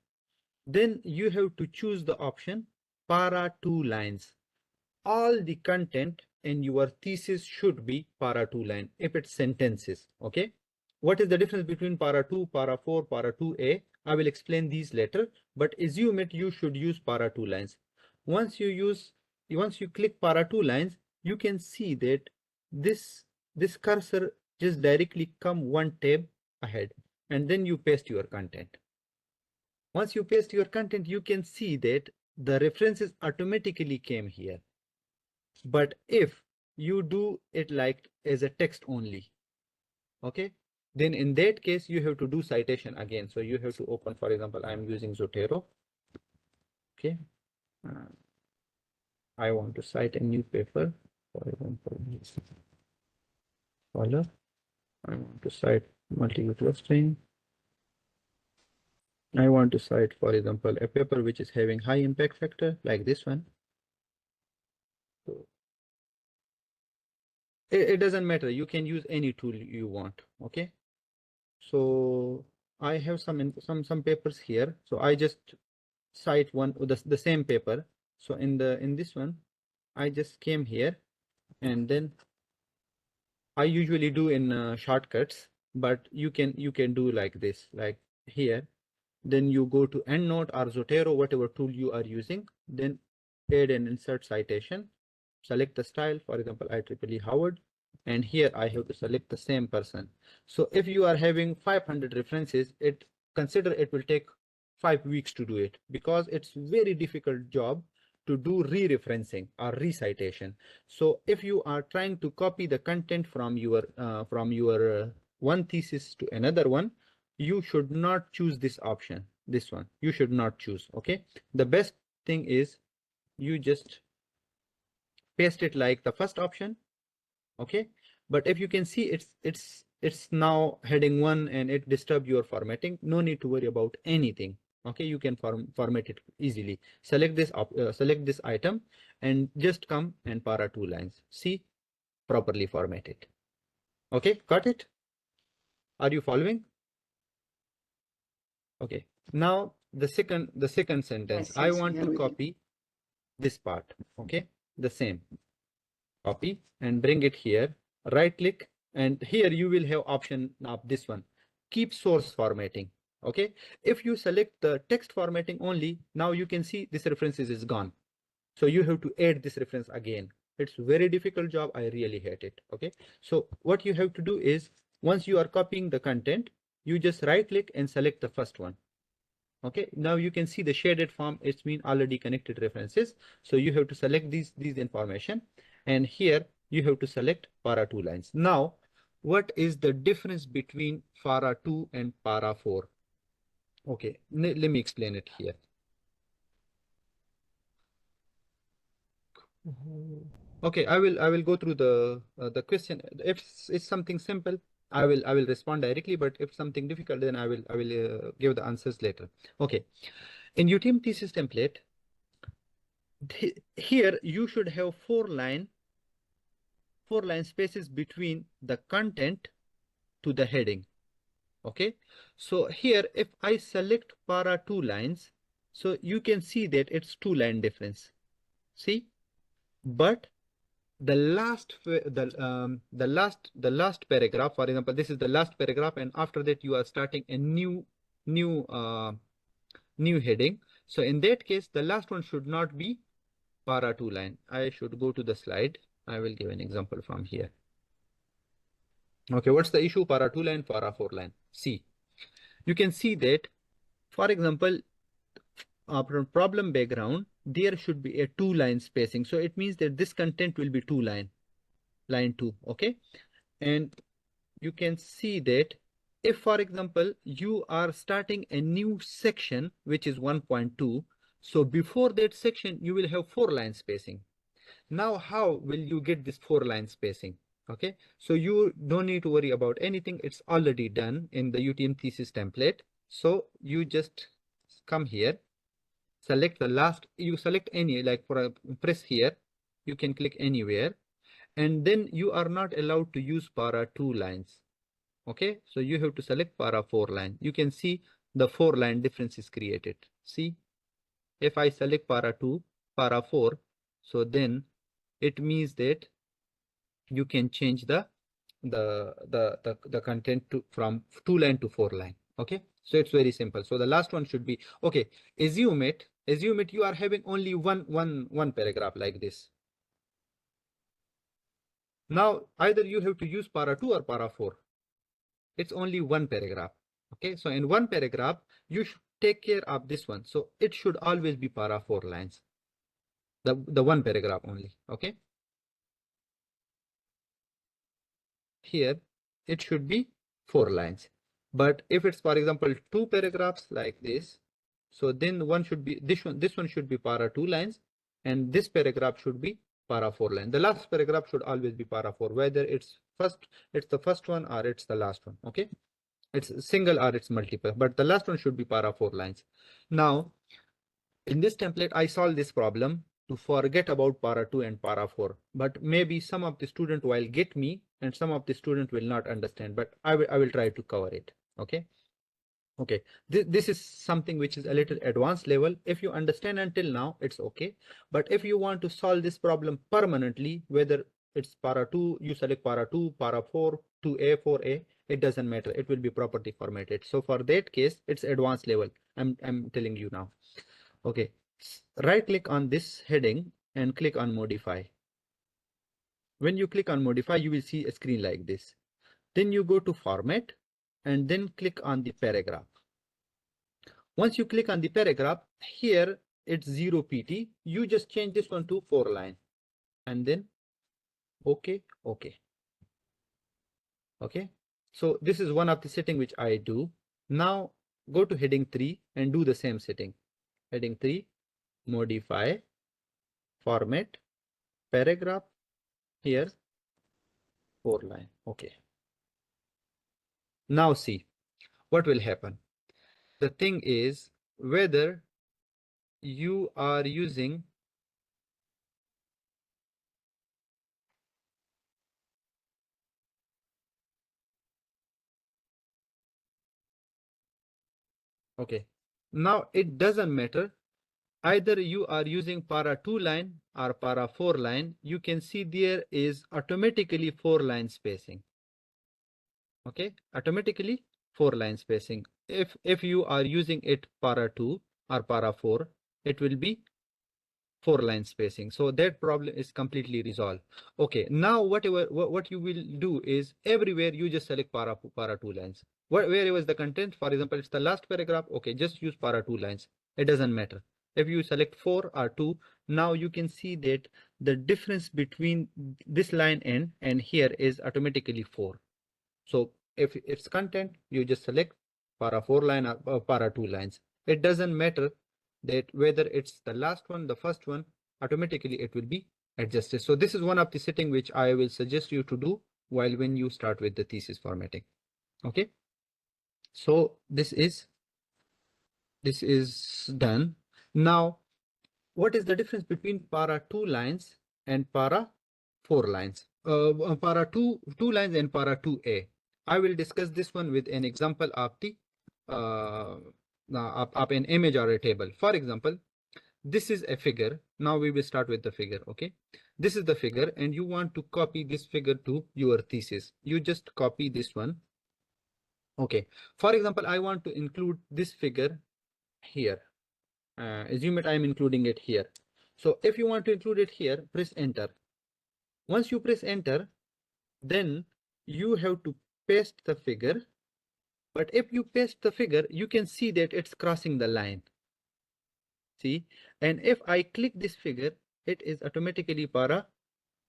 then you have to choose the option para 2 lines. All the content in your thesis should be para 2 line if it's sentences. Okay, what is the difference between para 2, para 4, para 2a? I will explain these later, but assume it you should use para 2 lines. Once you click para 2 lines, you can see that this cursor just directly come one tab ahead, and then you paste your content. Once you paste your content, you can see that the references automatically came here. But if you do it like as a text only, okay, then in that case you have to do citation again. So you have to open, for example, I'm using Zotero. Okay, I want to cite a new paper, for example, Scholar. I want to cite multi-use clustering. I want to cite, for example, a paper which is having high impact factor like this one. So it doesn't matter. You can use any tool you want. Okay. So I have some papers here. So I just cite one the same paper. So in this one, I just came here, and then I usually do in shortcuts, but you can do like this, like here. Then you go to EndNote or Zotero, whatever tool you are using, then add and insert citation, select the style, for example, IEEE Howard, and here I have to select the same person. So if you are having 500 references, consider it will take 5 weeks to do it, because it's very difficult job to do re-referencing or recitation. So if you are trying to copy the content from your one thesis to another one, you should not choose this option. This one you should not choose. Okay, the best thing is you just paste it like the first option. Okay, but if you can see it's now heading 1 and it disturbed your formatting, no need to worry about anything. Okay, you can format it easily. Select this item and just come and para 2 lines. See, properly formatted. Okay, got it? Are you following? Okay, now the second sentence, Yes, I yes, want we are to with you. copy this part. Okay, the same, copy and bring it here, right click, and here you will have option of this one, keep source formatting. Okay, if you select the text formatting only, now you can see this references is gone, so you have to add this reference again. It's very difficult job, I really hate it. Okay, so what you have to do is, once you are copying the content, you just right click and select the first one. Okay, now you can see the shaded form, it's been already connected references, so you have to select these information, and here you have to select para 2 lines. Now what is the difference between para 2 and para 4? Okay, let me explain it here. Okay, I will go through the question. If it's something simple, I will respond directly, but if something difficult, then I will give the answers later. Okay, in UTM thesis template, here you should have four line spaces between the content to the heading. Okay, so here if I select para 2 lines, so you can see that it's 2 line difference. See, but the last paragraph, for example, this is the last paragraph, and after that you are starting a new heading. So in that case, the last one should not be para 2 line. I should go to the slide. I will give an example from here. Okay, what's the issue? Para 2 line, para 4 line. See, you can see that, for example, problem background, there should be a 2 line spacing. So it means that this content will be 2 line 2. Okay, and you can see that if, for example, you are starting a new section which is 1.2, so before that section you will have 4 line spacing. Now how will you get this 4 line spacing? Okay, so you don't need to worry about anything, it's already done in the UTM thesis template. So you just come here, select the last, you select any, like for a press here, you can click anywhere, and then you are not allowed to use para 2 lines. Okay, so you have to select para 4 line. You can see the 4 line difference is created. See, if I select para 2, para 4, so then it means that you can change the content to from 2 line to 4 line. Okay, so it's very simple. So the last one should be, okay, assume it you are having only one paragraph like this. Now either you have to use para 2 or para 4. It's only one paragraph. Okay, so in one paragraph you should take care of this one, so it should always be para 4 lines, the one paragraph only. Okay, here it should be 4 lines, but if it's, for example, 2 paragraphs like this, so then one should be this one should be para 2 lines, and this paragraph should be para 4 lines. The last paragraph should always be para 4, whether it's the first one or it's the last one. Okay, it's single or it's multiple, but the last one should be para 4 lines. Now in this template I solve this problem to forget about para 2 and para 4, but maybe some of the student will get me and some of the student will not understand, but I will try to cover it. Okay, okay, this is something which is a little advanced level. If you understand until now, it's okay, but if you want to solve this problem permanently, whether it's para 2, you select para 2, para 4, 2a, 4a, it doesn't matter, it will be properly formatted. So for that case, it's advanced level, I'm telling you now. Okay, right click on this heading and click on modify. When you click on modify, you will see a screen like this. Then you go to format and then click on the paragraph. Once you click on the paragraph, here it's 0 pt, you just change this one to 4 line and then okay. Okay, so this is one of the setting which I do. Now go to heading 3 and do the same setting. Heading 3, modify, format, paragraph, here 4 line. Okay. Now see what will happen. The thing is whether you are using okay. Now it doesn't matter. Either you are using para 2 line or para 4 line, you can see there is automatically 4 line spacing. Okay, automatically 4 line spacing. If you are using it para 2 or para 4, it will be 4 line spacing. So that problem is completely resolved. Okay, now what you will do is everywhere you just select para 2 lines. Wherever is the content, for example, it's the last paragraph. Okay, just use para 2 lines. It doesn't matter. If you select 4 or 2, now you can see that the difference between this line and here is automatically 4. So if it's content, you just select para 4 line or para 2 lines. It doesn't matter that whether it's the last one, the first one, automatically it will be adjusted. So this is one of the setting which I will suggest you to do while when you start with the thesis formatting. Okay. So this is done. Now, what is the difference between para 2 lines and para 4 lines? Para 2 lines and para 2a. I will discuss this one with an example of the of an image or a table. For example, this is a figure. Now we will start with the figure. Okay, this is the figure and you want to copy this figure to your thesis. You just copy this one. Okay, for example, I want to include this figure here. Assume it I am including it here. So if you want to include it here, press enter. Once you press enter, then you have to paste the figure. But if you paste the figure, you can see that it's crossing the line. See, and if I click this figure, it is automatically para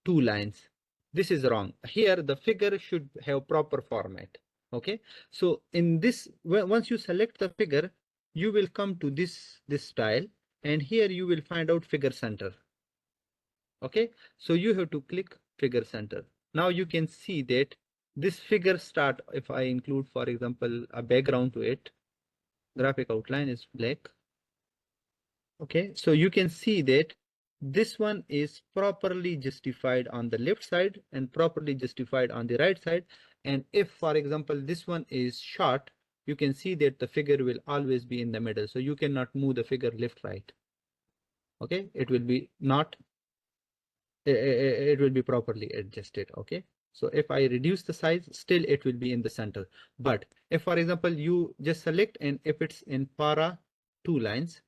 2 lines. This is wrong. Here the figure should have proper format. Okay, so in this, once you select the figure, you will come to this style, and here you will find out figure center. Okay, so you have to click figure center. Now you can see that this figure start, if I include, for example, a background to it, graphic outline is black. Okay, so you can see that this one is properly justified on the left side and properly justified on the right side. And if, for example, this one is short, you can see that the figure will always be in the middle. So you cannot move the figure left, right. Okay, it will be not, it will be properly adjusted. Okay, so if I reduce the size, still it will be in the center. But if, for example, you just select, and if it's in para 2 lines,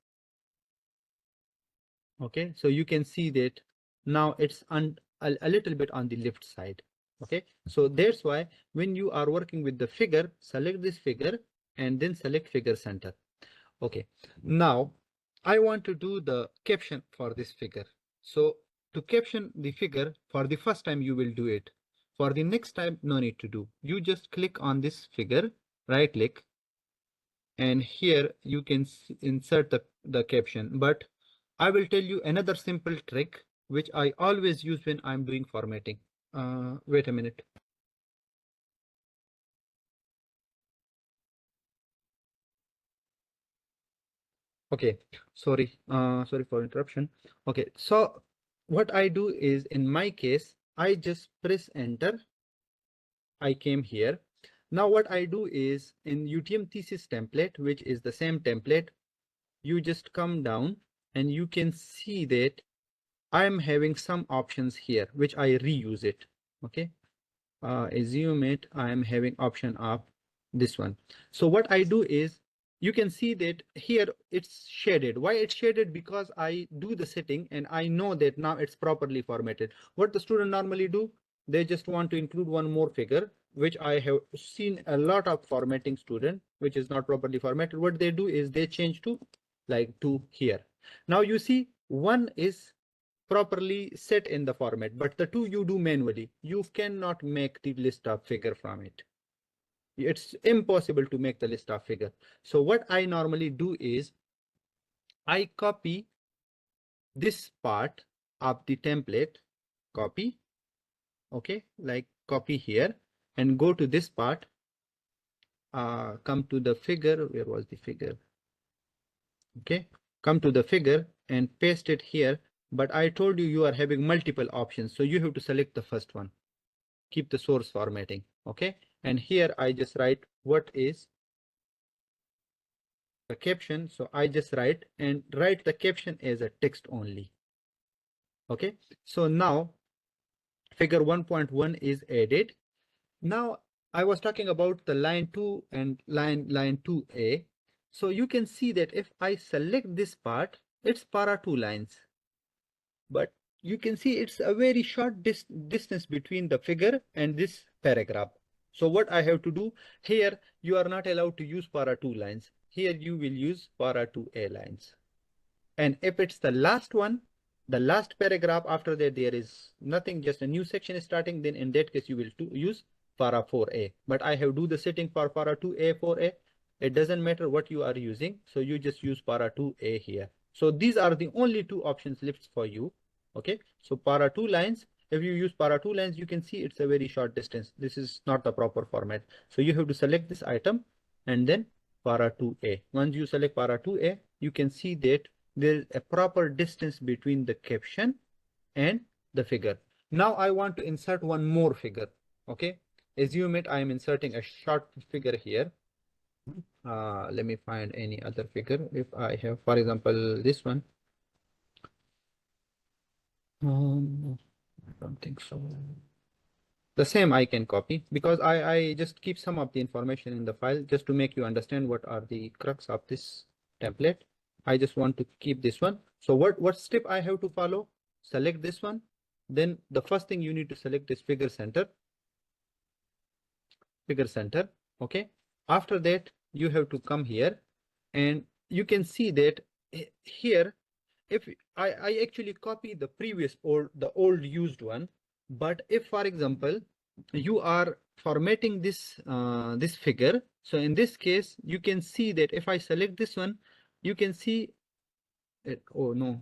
okay, so you can see that now it's a little bit on the left side. Okay, so that's why when you are working with the figure, select this figure and then select figure center. Okay, now I want to do the caption for this figure. So to caption the figure, for the first time you will do it. For the next time, no need to do. You just click on this figure, right click, and here you can insert the caption. But I will tell you another simple trick which I always use when I'm doing formatting. Wait a minute. Okay, sorry for interruption. Okay, so what I do is, in my case, I just press enter. I came here. Now what I do is, in UTM thesis template, which is the same template, you just come down and you can see that I'm having some options here which I reuse it. Okay, assume it I am having option of this one. So what I do is, you can see that here it's shaded. Why it's shaded? Because I do the setting and I know that now it's properly formatted. What the student normally do, they just want to include one more figure, which I have seen a lot of formatting student which is not properly formatted. What they do is they change to like to here. Now you see one is properly set in the format, but the two you do manually. You cannot make the list of figure from it. It's impossible to make the list of figure. So what I normally do is I copy this part of the template, copy, okay, like copy here and go to this part, come to the figure. Where was the figure? Okay, come to the figure and paste it here. But I told you you are having multiple options, so you have to select the first one. Keep the source formatting. Okay, and here I just write what is the caption. So I just write the caption as a text only. Okay, so now figure 1.1 is added. Now I was talking about the line 2 and line 2A. So you can see that if I select this part, it's para 2 lines. But you can see it's a very short distance between the figure and this paragraph. So what I have to do here, you are not allowed to use para 2 lines. Here you will use para 2A lines. And if it's the last one, the last paragraph, after that there is nothing, just a new section is starting, then in that case you will use para 4A. But I have do the setting for para 2A, 4A. It doesn't matter what you are using. So you just use para 2A here. So these are the only two options left for you. Okay, so para 2 lines, if you use para 2 lines, you can see it's a very short distance. This is not the proper format. So you have to select this item and then para 2A. Once you select para 2A, you can see that there is a proper distance between the caption and the figure. Now I want to insert one more figure. Okay, assume it I am inserting a short figure here. Let me find any other figure. If I have, for example, this one. I don't think so. The same I can copy, because I just keep some of the information in the file just to make you understand what are the crux of this template. I just want to keep this one. So what step I have to follow? Select this one. Then the first thing you need to select is figure center. Figure center. Okay. After that, you have to come here and you can see that here, if I actually copy the previous the old used one, but if, for example, you are formatting this this figure, so in this case you can see that if I select this one, you can see it. Oh no,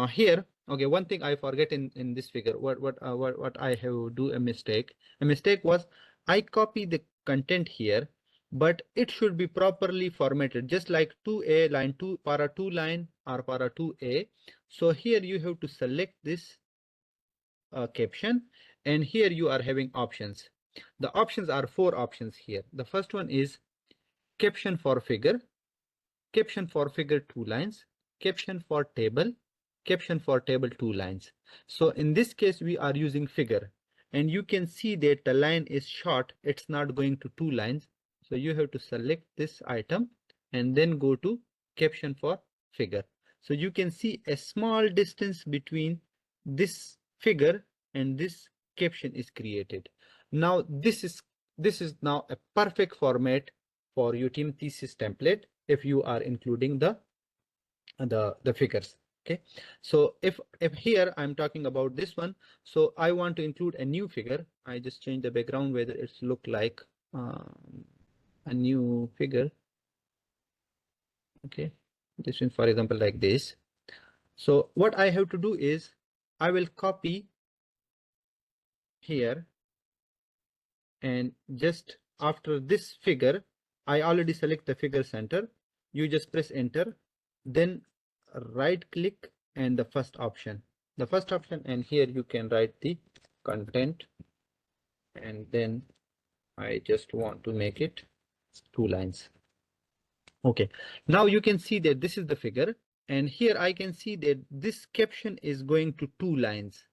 here. Okay, one thing I forget in this figure, what I have do a mistake. A mistake was I copy the content here, but it should be properly formatted, just like 2A line 2 para 2 line or para 2A. So here you have to select this caption, and here you are having options. The options are 4 options here. The first one is caption for figure 2 lines, caption for table 2 lines. So in this case we are using figure, and you can see that the line is short, it's not going to 2 lines. So you have to select this item and then go to caption for figure. So you can see a small distance between this figure and this caption is created. Now this is now a perfect format for UTM thesis template if you are including the figures. Okay, so if here I'm talking about this one, so I want to include a new figure. I just change the background whether it's look like a new figure. Okay, this one, for example, like this. So what I have to do is I will copy here, and just after this figure, I already select the figure center. You just press enter, then right click and the first option, and here you can write the content, and then I just want to make it 2 lines. Okay, now you can see that this is the figure, and here I can see that this caption is going to 2 lines.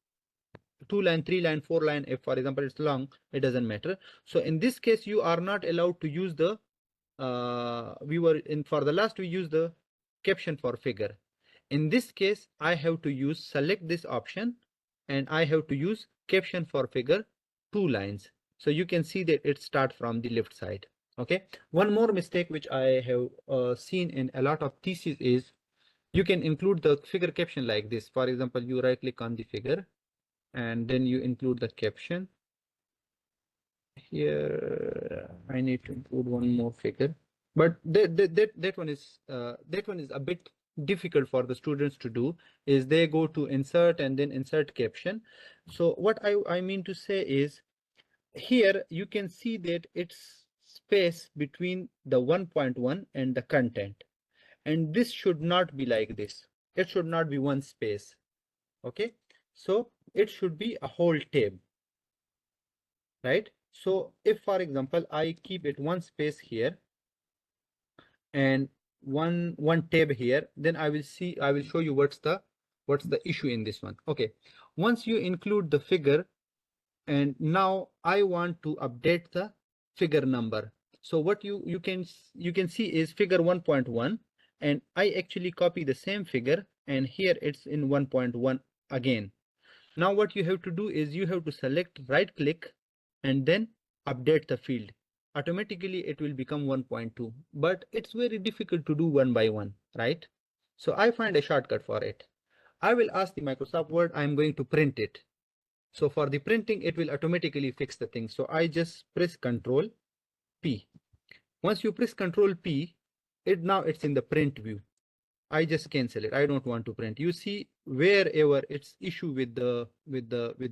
2 line, 3 line, 4 line. If, for example, it's long, it doesn't matter. So in this case, you are not allowed to use the for the last we use the caption for figure. In this case, I have to use select this option, and I have to use caption for figure 2 lines. So you can see that it starts from the left side. Okay, one more mistake which I have seen in a lot of theses is you can include the figure caption like this. For example, you right click on the figure and then you include the caption here. I need to include one more figure, but that one is a bit difficult for the students to do. Is they go to insert and then insert caption. So what I mean to say is, here you can see that it's space between the 1.1 and the content, and this should not be like this. It should not be one space. Okay, so it should be a whole tab, right? So if, for example, I keep it one space here and one tab here, then I will show you what's the issue in this one. Okay, once you include the figure, and now I want to update the figure number. So what you can see is figure 1.1, and I actually copy the same figure, and here it's in 1.1 again. Now what you have to do is you have to select, right click, and then update the field. Automatically it will become 1.2, but it's very difficult to do one by one, right? So I find a shortcut for it. I will ask the Microsoft Word, I'm going to print it. So for the printing, it will automatically fix the thing. So I just press Control P. Once you press Control P, now it's in the print view. I just cancel it. I don't want to print. You see, wherever it's issue with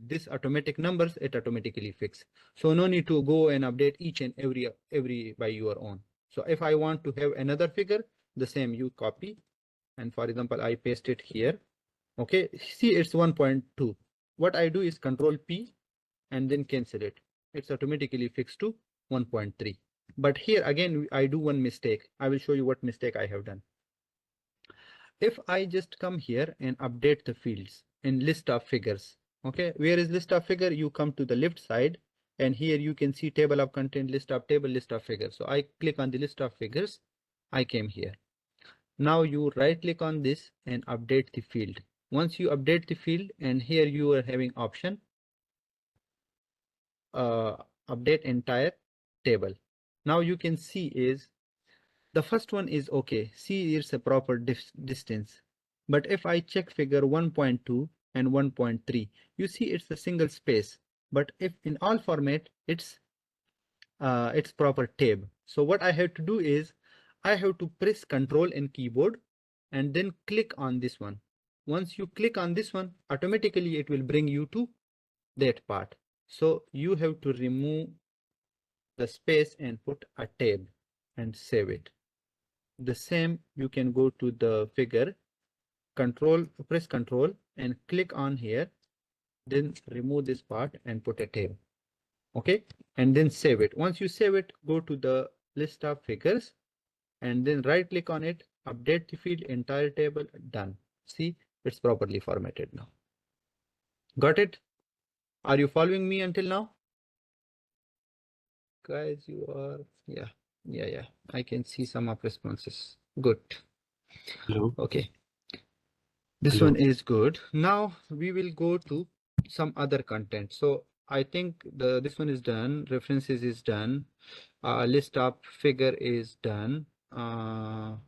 this automatic numbers, it automatically fix. So no need to go and update each and every by your own. So if I want to have another figure, the same, you copy, and for example, I paste it here. Okay, see, it's 1.2. What I do is Control P and then cancel it. It's automatically fixed to 1.3. But here again, I do one mistake. I will show you what mistake I have done. If I just come here and update the fields in list of figures, okay, where is list of figure? You come to the left side, and here you can see table of content, list of table, list of figures. So I click on the list of figures. I came here. Now you right click on this and update the field. Once you update the field, and here you are having option update entire table. Now you can see is the first one is okay. See, it's a proper distance. But if I check figure 1.2 and 1.3, you see it's a single space. But if in all format, it's proper tab. So what I have to do is I have to press Control in keyboard and then click on this one. Once you click on this one, automatically it will bring you to that part. So you have to remove the space and put a tab and save it. The same, you can go to the figure, press Control and click on here, then remove this part and put a tab. Okay, and then save it. Once you save it, go to the list of figures and then right click on it, update the field, entire table, done. See, it's properly formatted now. Got it? Are you following me until now? Guys, you are, yeah, I can see some of responses. Good. Hello. Okay, this Hello. one is good. Now we will go to some other content. So I think this one is done. References is done. List of figure is done. Now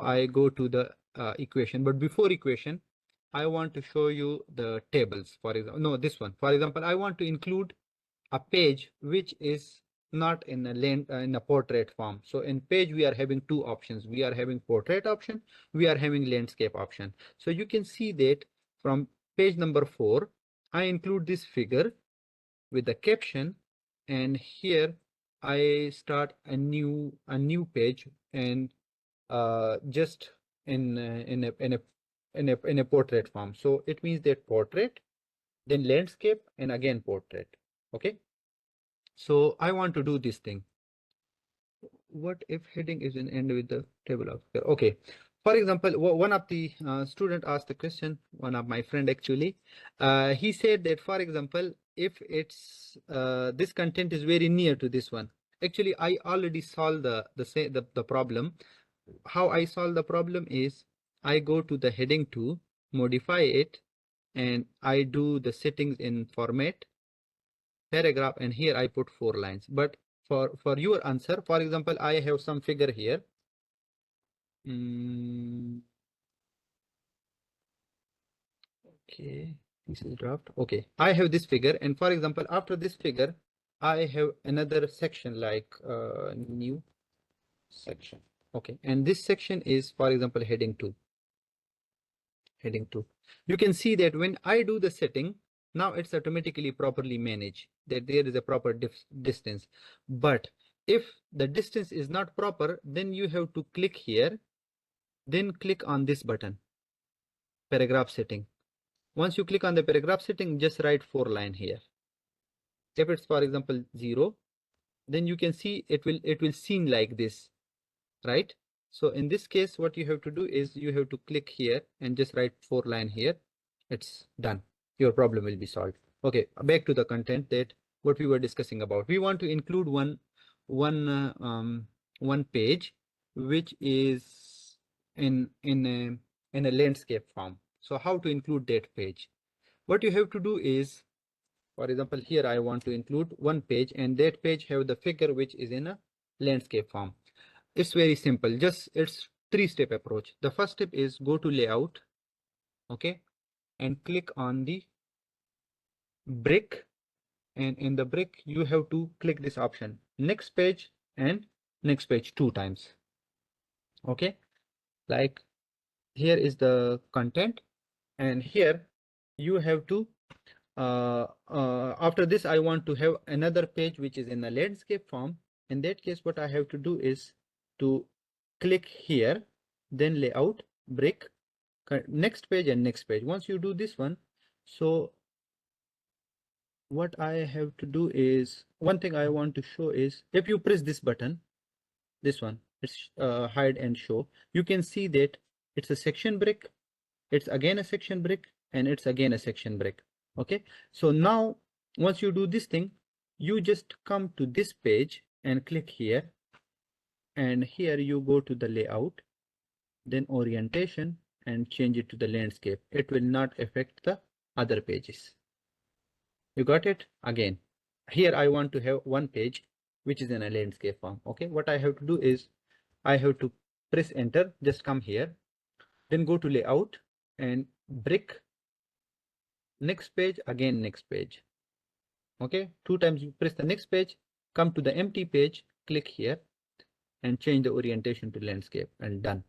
I go to the equation, but before equation, I want to show you the tables. For example, no, this one. For example, I want to include a page which is not in a portrait form. So in page we are having two options. We are having portrait option, we are having landscape option. So you can see that from page number 4, I include this figure with the caption, and here I start a new page, and just in a portrait form. So it means that portrait, then landscape, and again portrait. Okay, so I want to do this thing. What if heading is in end with the table of figure? Okay, for example, one of the student asked the question, one of my friend actually, he said that, for example, if it's this content is very near to this one. Actually, I already solved the problem. How I solve the problem is I go to the heading 2, modify it, and I do the settings in format, paragraph, and here I put 4 lines. But for your answer, for example, I have some figure here. Okay, this is draft. Okay, I have this figure, and for example, after this figure, I have another section like new section. Okay, and this section is, for example, heading 2. Heading 2. You can see that when I do the setting, now it's automatically properly managed, that there is a proper distance. But if the distance is not proper, then you have to click here, then click on this button, paragraph setting. Once you click on the paragraph setting, just write 4 line here. If it's, for example, 0, then you can see it will seem like this, right? So in this case, what you have to do is you have to click here and just write 4 line here. It's done. Your problem will be solved. Okay, back to the content that what we were discussing about. We want to include one page which is in a landscape form. So how to include that page? What you have to do is, for example, here I want to include one page, and that page have the figure which is in a landscape form. It's very simple. Just it's 3-step approach. The first step is go to layout, okay, and click on the brick, and in the brick you have to click this option, next page and next page 2 times. Okay, like here is the content, and here you have to after this I want to have another page which is in the landscape form. In that case, what I have to do is to click here, then layout, brick, next page and next page. Once you do this one, so what I have to do is, one thing I want to show is, if you press this button, this one, it's hide and show, you can see that it's a section brick, it's again a section brick, and it's again a section brick. Okay, so now once you do this thing, you just come to this page and click here, and here you go to the layout, then orientation, and change it to the landscape. It will not affect the other pages. You got it? Again, here I want to have one page which is in a landscape form. Okay, what I have to do is I have to press enter, just come here, then go to layout and brick, next page, again next page. Okay, 2 times you press the next page, come to the empty page, click here and change the orientation to landscape, and done.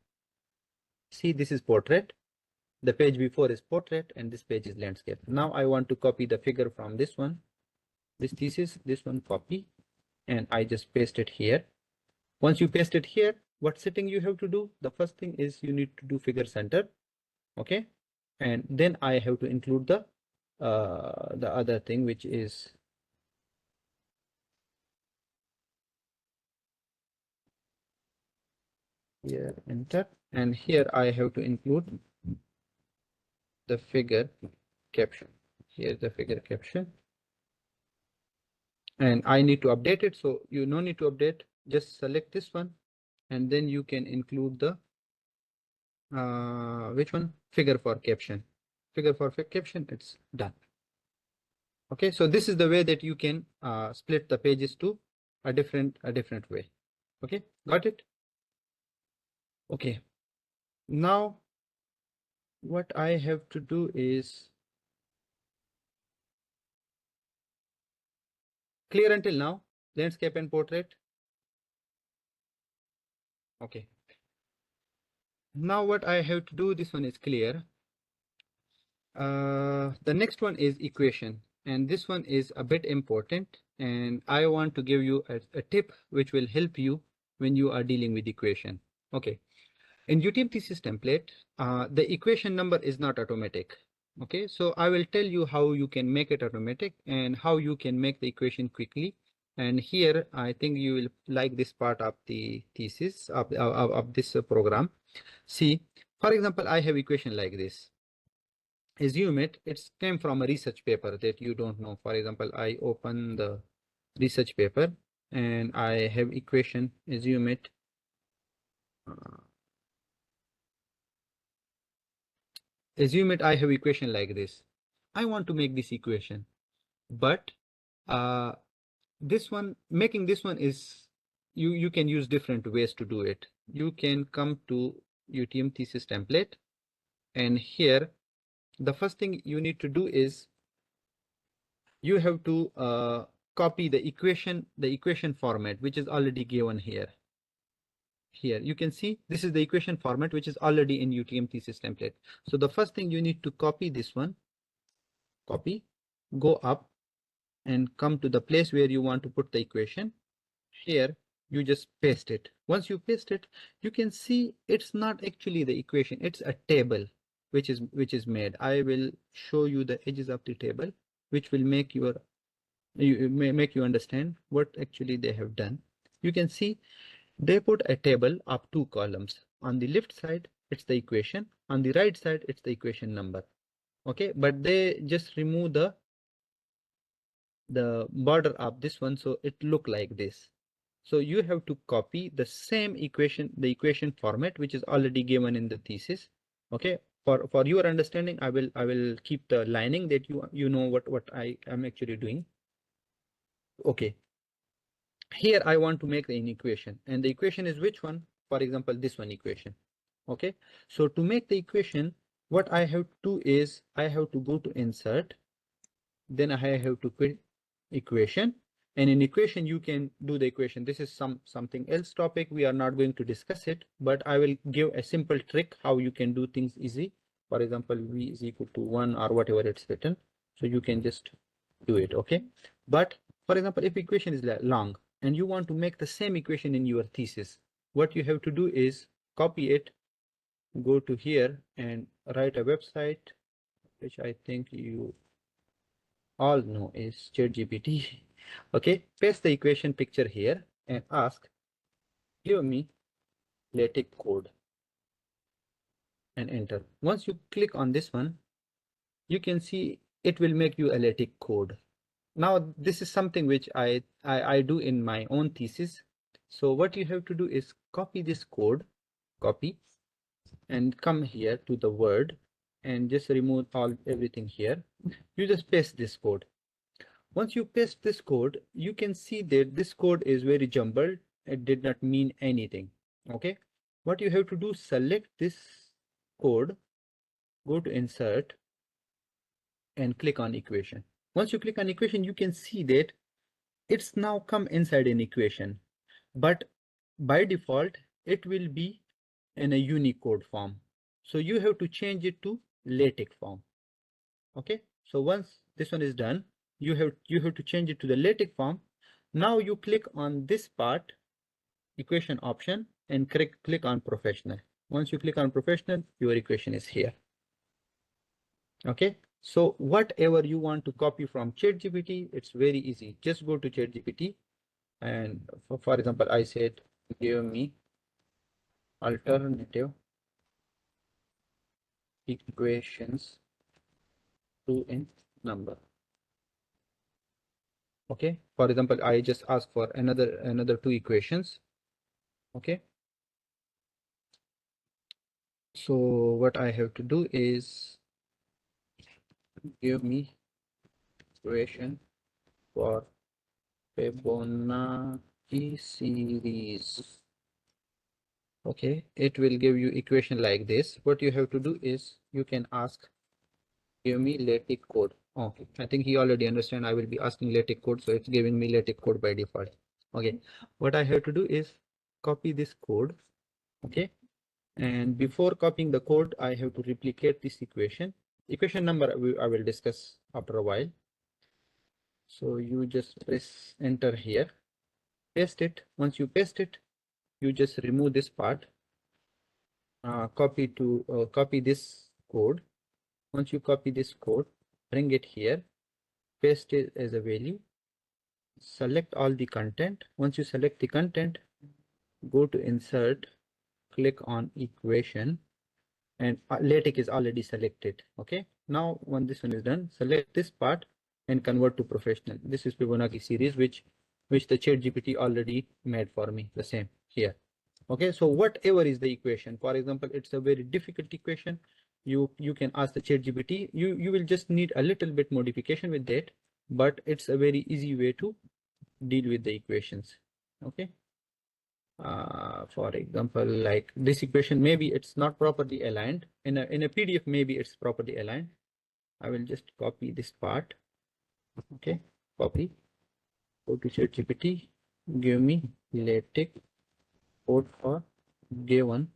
See, this is portrait, the page before is portrait, and this page is landscape. Now I want to copy the figure from this one, this thesis, this one, copy, and I just paste it here. Once you paste it here, what setting you have to do? The first thing is you need to do figure center. Okay, and then I have to include the other thing, which is here, enter, and here I have to include the figure caption. Here's the figure caption, and I need to update it, so you no need to update, just select this one, and then you can include the which one, figure for caption, figure for caption. It's done. Okay, so this is the way that you can split the pages to a different way. Okay, got it? Okay, now what I have to do is, clear until now, landscape and portrait. Okay, now what I have to do, this one is clear. The next one is equation, and this one is a bit important, and I want to give you a tip which will help you when you are dealing with equation. Okay, in UTM thesis template, the equation number is not automatic. Okay, so I will tell you how you can make it automatic and how you can make the equation quickly. And here I think you will like this part of the thesis of this program. See, for example, I have equation like this. Assume it's came from a research paper that you don't know. For example, I open the research paper and I have equation, assume it I have equation like this. I want to make this equation, but this one, making this one is, you can use different ways to do it. You can come to UTM thesis template, and here the first thing you need to do is you have to copy the equation format, which is already given here. Here you can see this is the equation format which is already in UTM thesis template. So the first thing you need to copy this one, copy, go up and come to the place where you want to put the equation. Here you just paste it. Once you paste it, you can see it's not actually the equation, it's a table which is made. I will show you the edges of the table, which will make you understand what actually they have done. You can see they put a table of 2 columns. On the left side, it's the equation. On the right side, it's the equation number. Okay, but they just remove the border of this one, so it look like this. So you have to copy the same equation, the equation format, which is already given in the thesis. Okay, for your understanding, I will keep the lining that you know what I am actually doing. Okay, here I want to make an equation, and the equation is which one? For example, this one equation. Okay, so to make the equation, what I have to do is I have to go to insert, then I have to put equation, and in equation you can do the equation. This is something else topic, we are not going to discuss it, but I will give a simple trick how you can do things easy. For example, v is equal to 1 or whatever it's written, so you can just do it. Okay, but for example, if equation is long and you want to make the same equation in your thesis, what you have to do is copy it, go to here and write a website which I think you all know is ChatGPT. Okay, paste the equation picture here and ask, give me LaTeX code, and enter. Once you click on this one, you can see it will make you a LaTeX code. Now this is something which I do in my own thesis. So what you have to do is copy this code, copy, and come here to the Word and just remove everything here. You just paste this code. Once you paste this code, you can see that this code is very jumbled. It did not mean anything. Okay, what you have to do, select this code, go to insert and click on equation. Once you click on equation, you can see that it's now come inside an equation, but by default it will be in a Unicode form. So you have to change it to LaTeX form. Okay, so once this one is done, you have to change it to the LaTeX form. Now you click on this part, equation option, and click on professional. Once you click on professional, your equation is here. Okay, so whatever you want to copy from ChatGPT, it's very easy. Just go to ChatGPT and for example, I said, give me alternative equations to in number. Okay, for example, I just ask for another 2 equations. Okay, so what I have to do is give me equation for Fibonacci series. Okay, it will give you equation like this. What you have to do is you can ask, give me LaTeX code. Okay, I think he already understand I will be asking LaTeX code, so it's giving me LaTeX code by default. Okay, what I have to do is copy this code. Okay, and before copying the code, I have to replicate this equation. Equation number I will discuss after a while. So you just press enter here, paste it. Once you paste it, you just remove this part, copy this code. Once you copy this code, bring it here, paste it as a value, select all the content. Once you select the content, go to insert, click on equation, and LaTeX is already selected. Okay, now when this one is done, select this part and convert to professional. This is Fibonacci series, which the ChatGPT already made for me, the same here. Okay, so whatever is the equation, for example, it's a very difficult equation, you can ask the ChatGPT. You will just need a little bit modification with that, but it's a very easy way to deal with the equations. Okay, for example, like this equation, maybe it's not properly aligned in a PDF, maybe it's properly aligned. I will just copy this part. Okay, copy, Go to ChatGPT, give me LaTeX code for given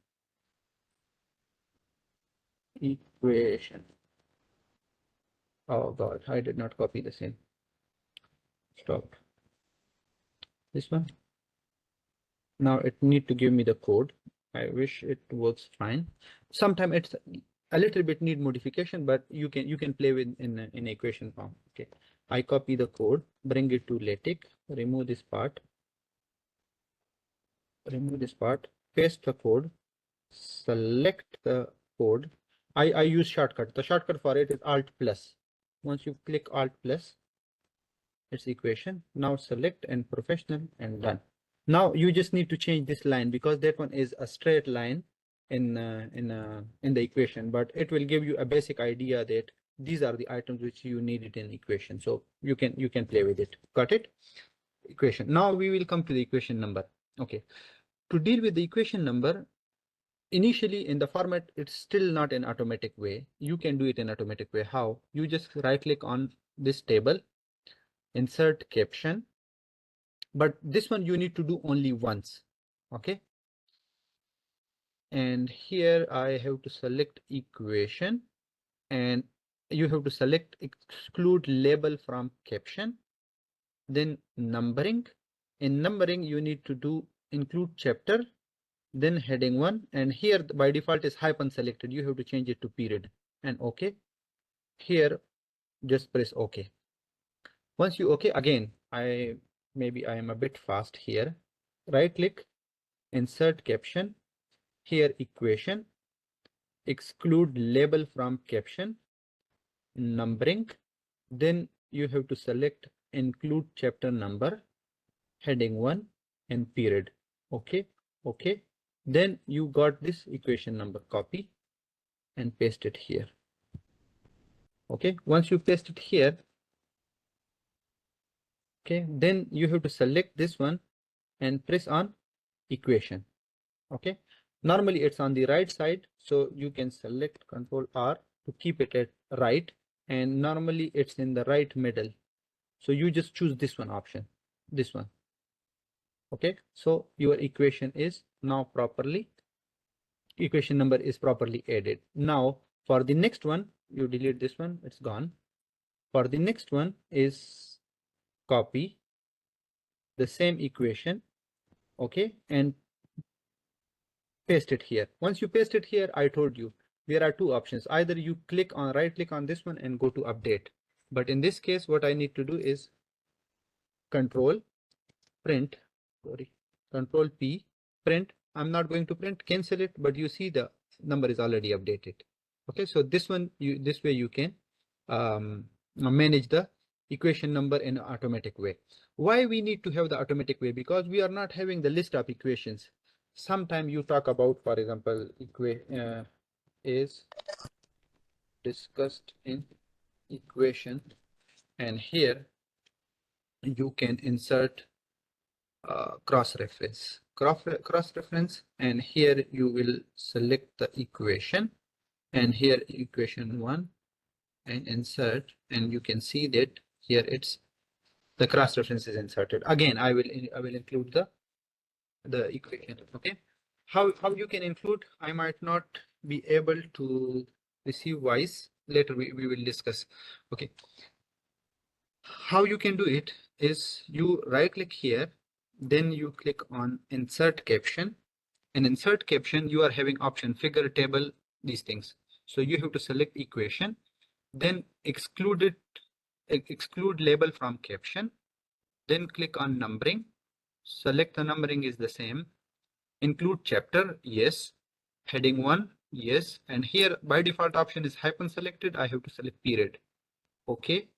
equation. Oh God, I did not copy the same. Stop. This one. Now it need to give me the code. I wish it works fine. Sometimes it's a little bit need modification, but you can play with in equation form. Okay, I copy the code, bring it to LaTeX, remove this part, paste the code, select the code. I use shortcut. The shortcut for it is Alt plus. Once you click Alt plus, it's equation. Now select and professional and done. Now you just need to change this line because that one is a straight line in the equation, but it will give you a basic idea that these are the items which you needed in equation. So you can play with it. Got it? Equation. Now we will come to the equation number. Okay. To deal with the equation number, initially in the format, it's still not an automatic way. You can do it in automatic way. How? You just right click on this table, insert caption, but this one you need to do only once. Okay. And here I have to select equation and you have to select exclude label from caption, then numbering. In numbering, you need to do include chapter, then heading 1, and here by default is hyphen selected. You have to change it to period and OK. Here just press OK. Once you OK, again, maybe I am a bit fast here. Right click, insert caption, here equation, exclude label from caption, numbering, then you have to select include chapter number, heading 1 and period. Okay. Okay. Then you got this equation number, copy and paste it here. Okay. Once you paste it here, okay, then you have to select this one and press on equation. Okay. Normally it's on the right side, so you can select Control R to keep it at right, and normally it's in the right middle. So you just choose this one option, this one. Okay, so your equation is now properly, equation number is properly added. Now for the next one, you delete this one, it's gone. For the next one is copy the same equation, okay, and paste it here. Once you paste it here, I told you there are two options. Either you click on right click on this one and go to update. But in this case, what I need to do is control print, control P, print. I'm not going to print, cancel it, but you see the number is already updated. Okay, so this one, this way you can manage the equation number in an automatic way. Why we need to have the automatic way? Because we are not having the list of equations. Sometime you talk about, for example, is discussed in equation, and here you can insert cross-reference, and here you will select the equation, and here equation 1 and insert, and you can see that here it's the cross-reference is inserted. Again, I will include the equation. Okay, how you can include, I might not be able to receive voice, later we will discuss. Okay, how you can do it is you right click here, then you click on insert caption, and insert caption you are having option figure, table, these things. So you have to select equation, then exclude label from caption, then click on numbering, select the numbering is the same, include chapter, yes, heading 1, yes, and here by default option is hyphen selected. I have to select period. Okay.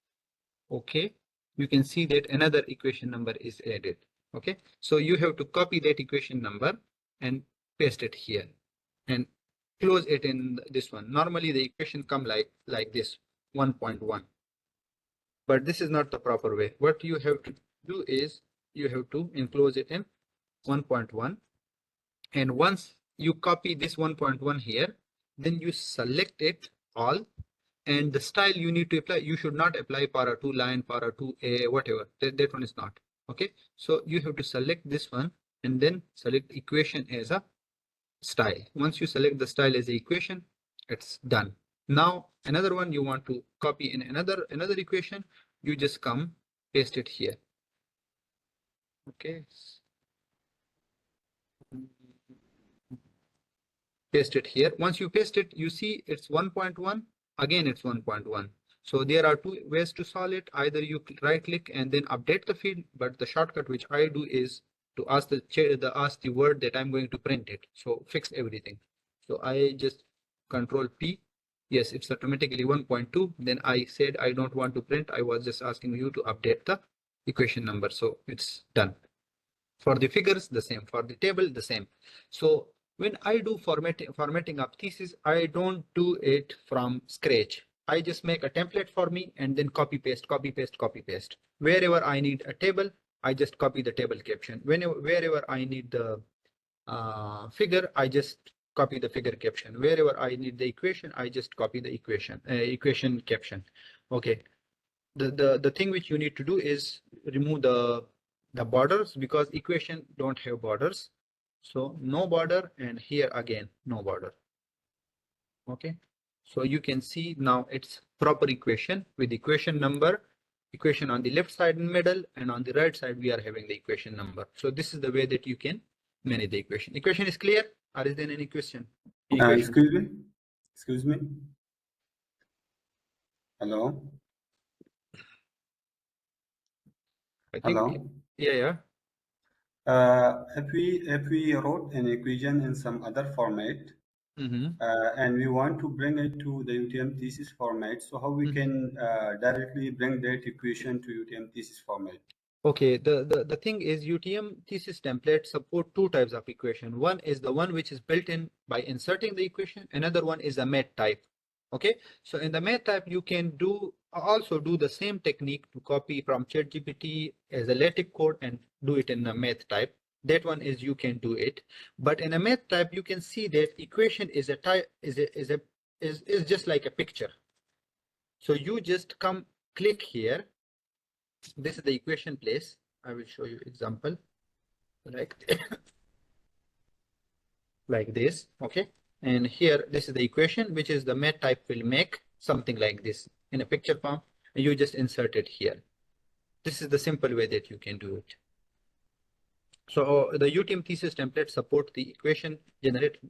Okay, you can see that another equation number is added. Okay, so you have to copy that equation number and paste it here and close it in this one. Normally the equation come like this 1.1, but this is not the proper way. What you have to do is you have to enclose it in 1.1, and once you copy this 1.1 here, then you select it all, and the style you need to apply, you should not apply para 2 line, para 2a, whatever, that one is not. Okay, so you have to select this one and then select equation as a style. Once you select the style as the equation, it's done. Now another one you want to copy in another equation, you just come paste it here. Okay, paste it here. Once you paste it, you see it's 1.1, again it's 1.1. So there are two ways to solve it. Either you right click and then update the field, but the shortcut which I do is to ask the word that I'm going to print it. So fix everything. So I just control P. Yes, it's automatically 1.2. Then I said I don't want to print. I was just asking you to update the equation number. So it's done. For the figures, the same. For the table, the same. So when I do formatting of thesis, I don't do it from scratch. I just make a template for me and then copy paste, copy paste, copy paste. Wherever I need a table, I just copy the table caption. Wherever I need the figure, I just copy the figure caption. Wherever I need the equation, I just copy the equation caption. Okay. The thing which you need to do is remove the borders, because equation don't have borders. So no border, and here again no border. Okay, so you can see now it's proper equation with equation number, equation on the left side in middle, and on the right side we are having the equation number. So this is the way that you can manage the equation. Equation is clear, or is there any question? Excuse me. Hello. I think. Hello. Yeah. If we wrote an equation in some other format, and we want to bring it to the UTM thesis format, so how we can directly bring that equation to UTM thesis format? Okay, the thing is UTM thesis template support two types of equation. One is the one which is built in by inserting the equation. Another one is a math type. Okay, so in the math type, you can also do the same technique to copy from ChatGPT as a LaTeX code and do it in a math type. That one is you can do it, but in a math type, you can see that equation is a type is just like a picture. So you just click here. This is the equation place. I will show you example like like this. Okay, and here this is the equation, which is the math type will make something like this in a picture form, and you just insert it here. This is the simple way that you can do it. So the UTM thesis template support the equation generated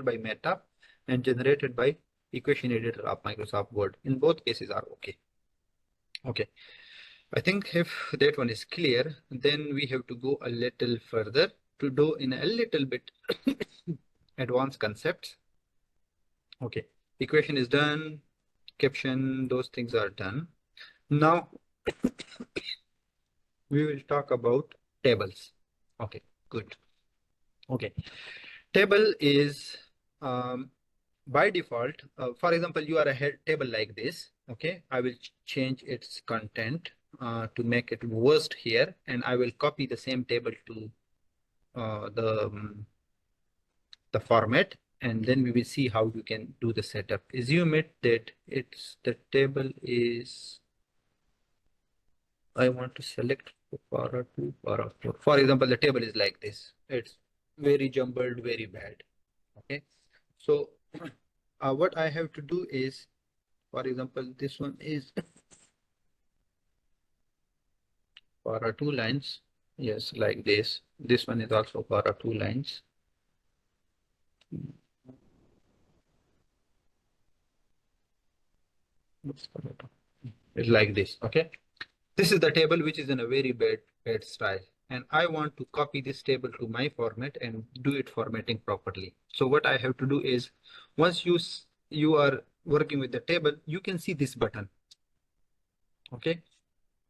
by Meta and generated by equation editor of Microsoft Word. In both cases are okay. Okay, I think if that one is clear, then we have to go a little further to do in a little bit advanced concepts. Okay, equation is done, caption, those things are done. Now we will talk about tables. Okay, good. Okay, table is by default, for example, you are a table like this. Okay, I will change its content to make it worst here, and I will copy the same table to the format, and then we will see how you can do the setup. Assume it that the table is, I want to select para 2, para 4. For example, the table is like this. It's very jumbled, very bad. Okay, so what I have to do is, for example, this one is para 2 lines. Yes, like this. This one is also para 2 lines. It's like this. Okay, this is the table which is in a very bad style, and I want to copy this table to my format and do it formatting properly. So what I have to do is, once you are working with the table, you can see this button. Okay,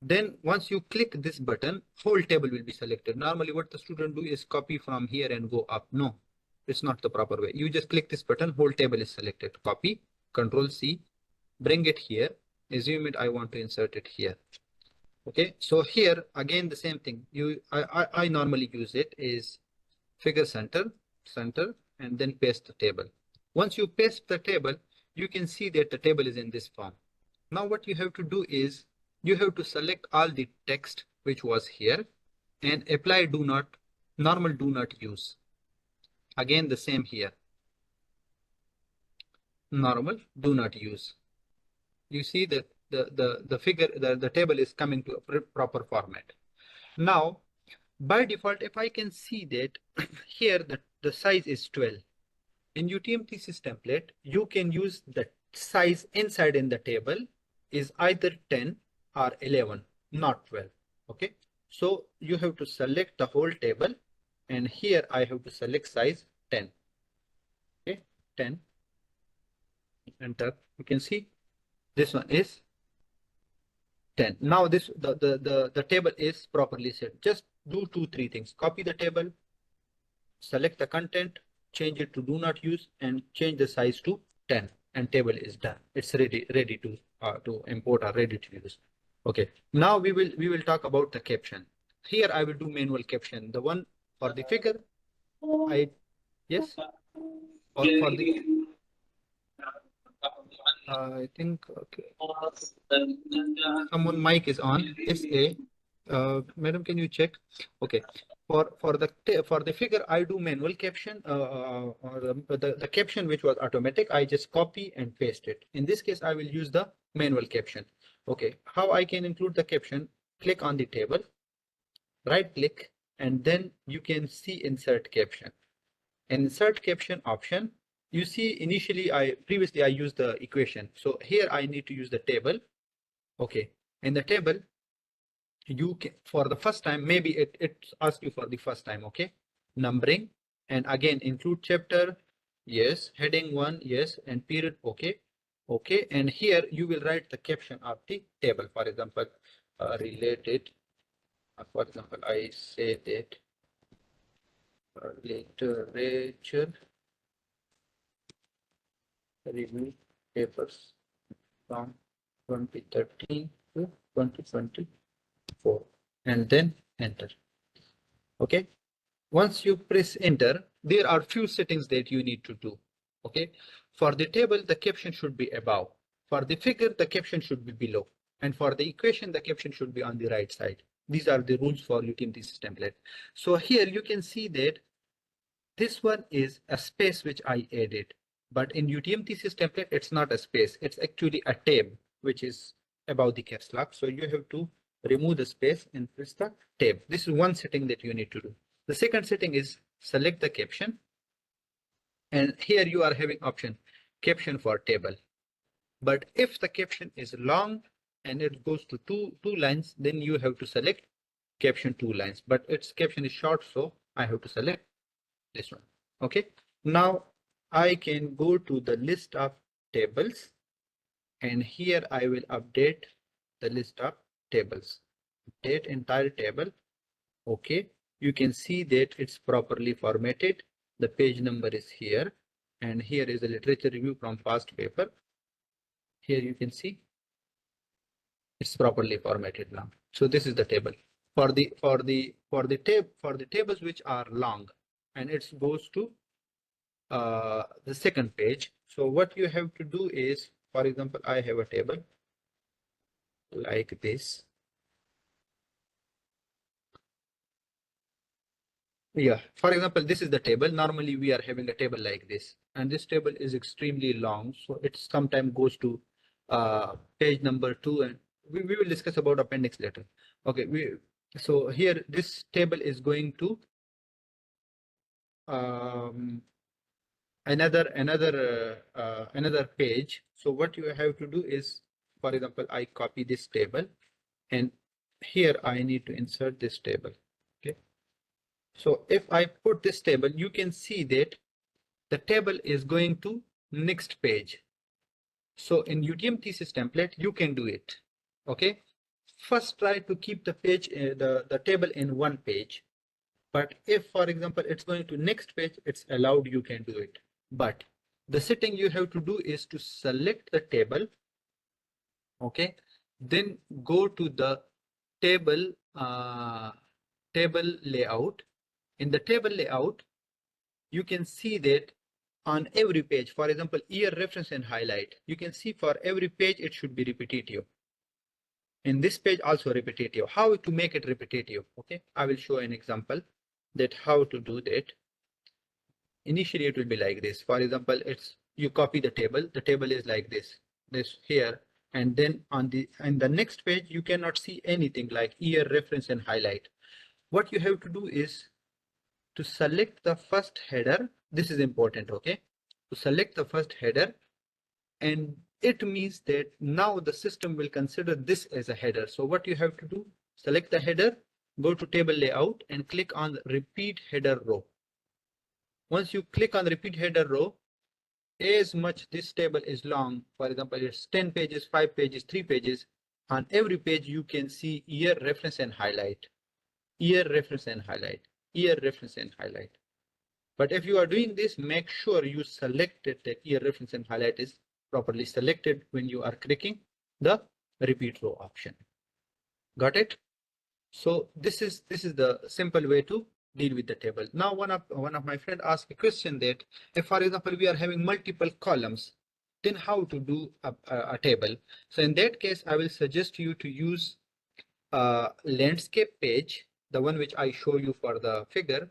then once you click this button, whole table will be selected. Normally what the student do is copy from here and go up. No, it's not the proper way. You just click this button, whole table is selected. Copy, Control C, bring it here. Assume it, I want to insert it here. Okay, so here again the same thing. I normally use it is figure center, and then paste the table. Once you paste the table, you can see that the table is in this form. Now what you have to do is you have to select all the text which was here, and apply normal do not use. Again, the same here. Normal do not use. You see that the figure, the table is coming to a proper format. Now, by default, if I can see that here the size is 12. In UTM thesis template, you can use the size inside in the table is either 10 or 11, not 12. Okay. So you have to select the whole table, and here I have to select size 10. Okay, 10. Enter. You can see this one is 10. Now this the table is properly set. Just do 2-3 things. Copy the table, select the content, change it to do not use, and change the size to 10, and table is done. It's ready to import or ready to use. Okay. Now we will talk about the caption. Here I will do manual caption. The one for the figure, yes, or for the I think, okay. Someone mic is on. SA. Madam, can you check? Okay. For the figure, I do manual caption. Or the caption which was automatic, I just copy and paste it. In this case, I will use the manual caption. Okay. How I can include the caption? Click on the table, right click, and then you can see insert caption. Insert caption option. You see, initially previously I used the equation. So here I need to use the table. Okay. In the table, you can, for the first time, maybe it asks you for the first time. Okay. Numbering, and again include chapter. Yes. Heading 1. Yes. And period. Okay. Okay. And here you will write the caption of the table. For example, related. For example, I say that literature review papers from 2013 to 2024, and then enter. Okay. Once you press enter, there are few settings that you need to do. Okay. For the table, the caption should be above. For the figure, the caption should be below. And for the equation, the caption should be on the right side. These are the rules for UTM thesis template. So here you can see that this one is a space which I added. But in UTM thesis template, it's not a space. It's actually a tab, which is above the caps lock. So you have to remove the space and press the tab. This is one setting that you need to do. The second setting is select the caption. And here you are having option caption for table. But if the caption is long and it goes to two lines, then you have to select caption 2 lines. But its caption is short, so I have to select this one. Okay. Now I can go to the list of tables, and here I will update the list of tables. Update entire table. Okay. You can see that it's properly formatted. The page number is here, and here is the literature review from past paper. Here you can see it's properly formatted now. So this is the table for the tables which are long, and it goes to the second page. So what you have to do is, for example, I have a table like this. Yeah, for example, this is the table. Normally we are having a table like this, and this table is extremely long, so it sometimes goes to page number 2, and we will discuss about appendix later. Okay, so here this table is going to another page. So what you have to do is, for example, I copy this table, and here I need to insert this table. Okay. So if I put this table, you can see that the table is going to next page. So in UTM thesis template, you can do it. Okay. First, try to keep the page, the table in one page. But if, for example, it's going to next page, it's allowed, you can do it. But the setting you have to do is to select the table. Okay. Then go to the table layout. In the table layout, you can see that on every page, for example, year reference and highlight, you can see for every page it should be repetitive. In this page also repetitive. How to make it repetitive? Okay, I will show an example that how to do that. Initially it will be like this. For example, it's you copy the table is like this here, and then on the next page you cannot see anything like year, reference, and highlight. What you have to do is to select the first header. This is important. Okay, to select the first header, and it means that now the system will consider this as a header. So what you have to do, select the header, go to table layout and click on repeat header row. Once you click on repeat header row, as much this table is long, for example, it's 10 pages, 5 pages, 3 pages, on every page you can see year, reference, and highlight, year, reference, and highlight, year, reference, and highlight. But if you are doing this, make sure you selected that year, reference, and highlight is properly selected when you are clicking the repeat row option. Got it? So this is the simple way to deal with the table. Now one of my friend asked a question that if, for example, we are having multiple columns, then how to do a table? So in that case, I will suggest you to use a landscape page, the one which I show you for the figure,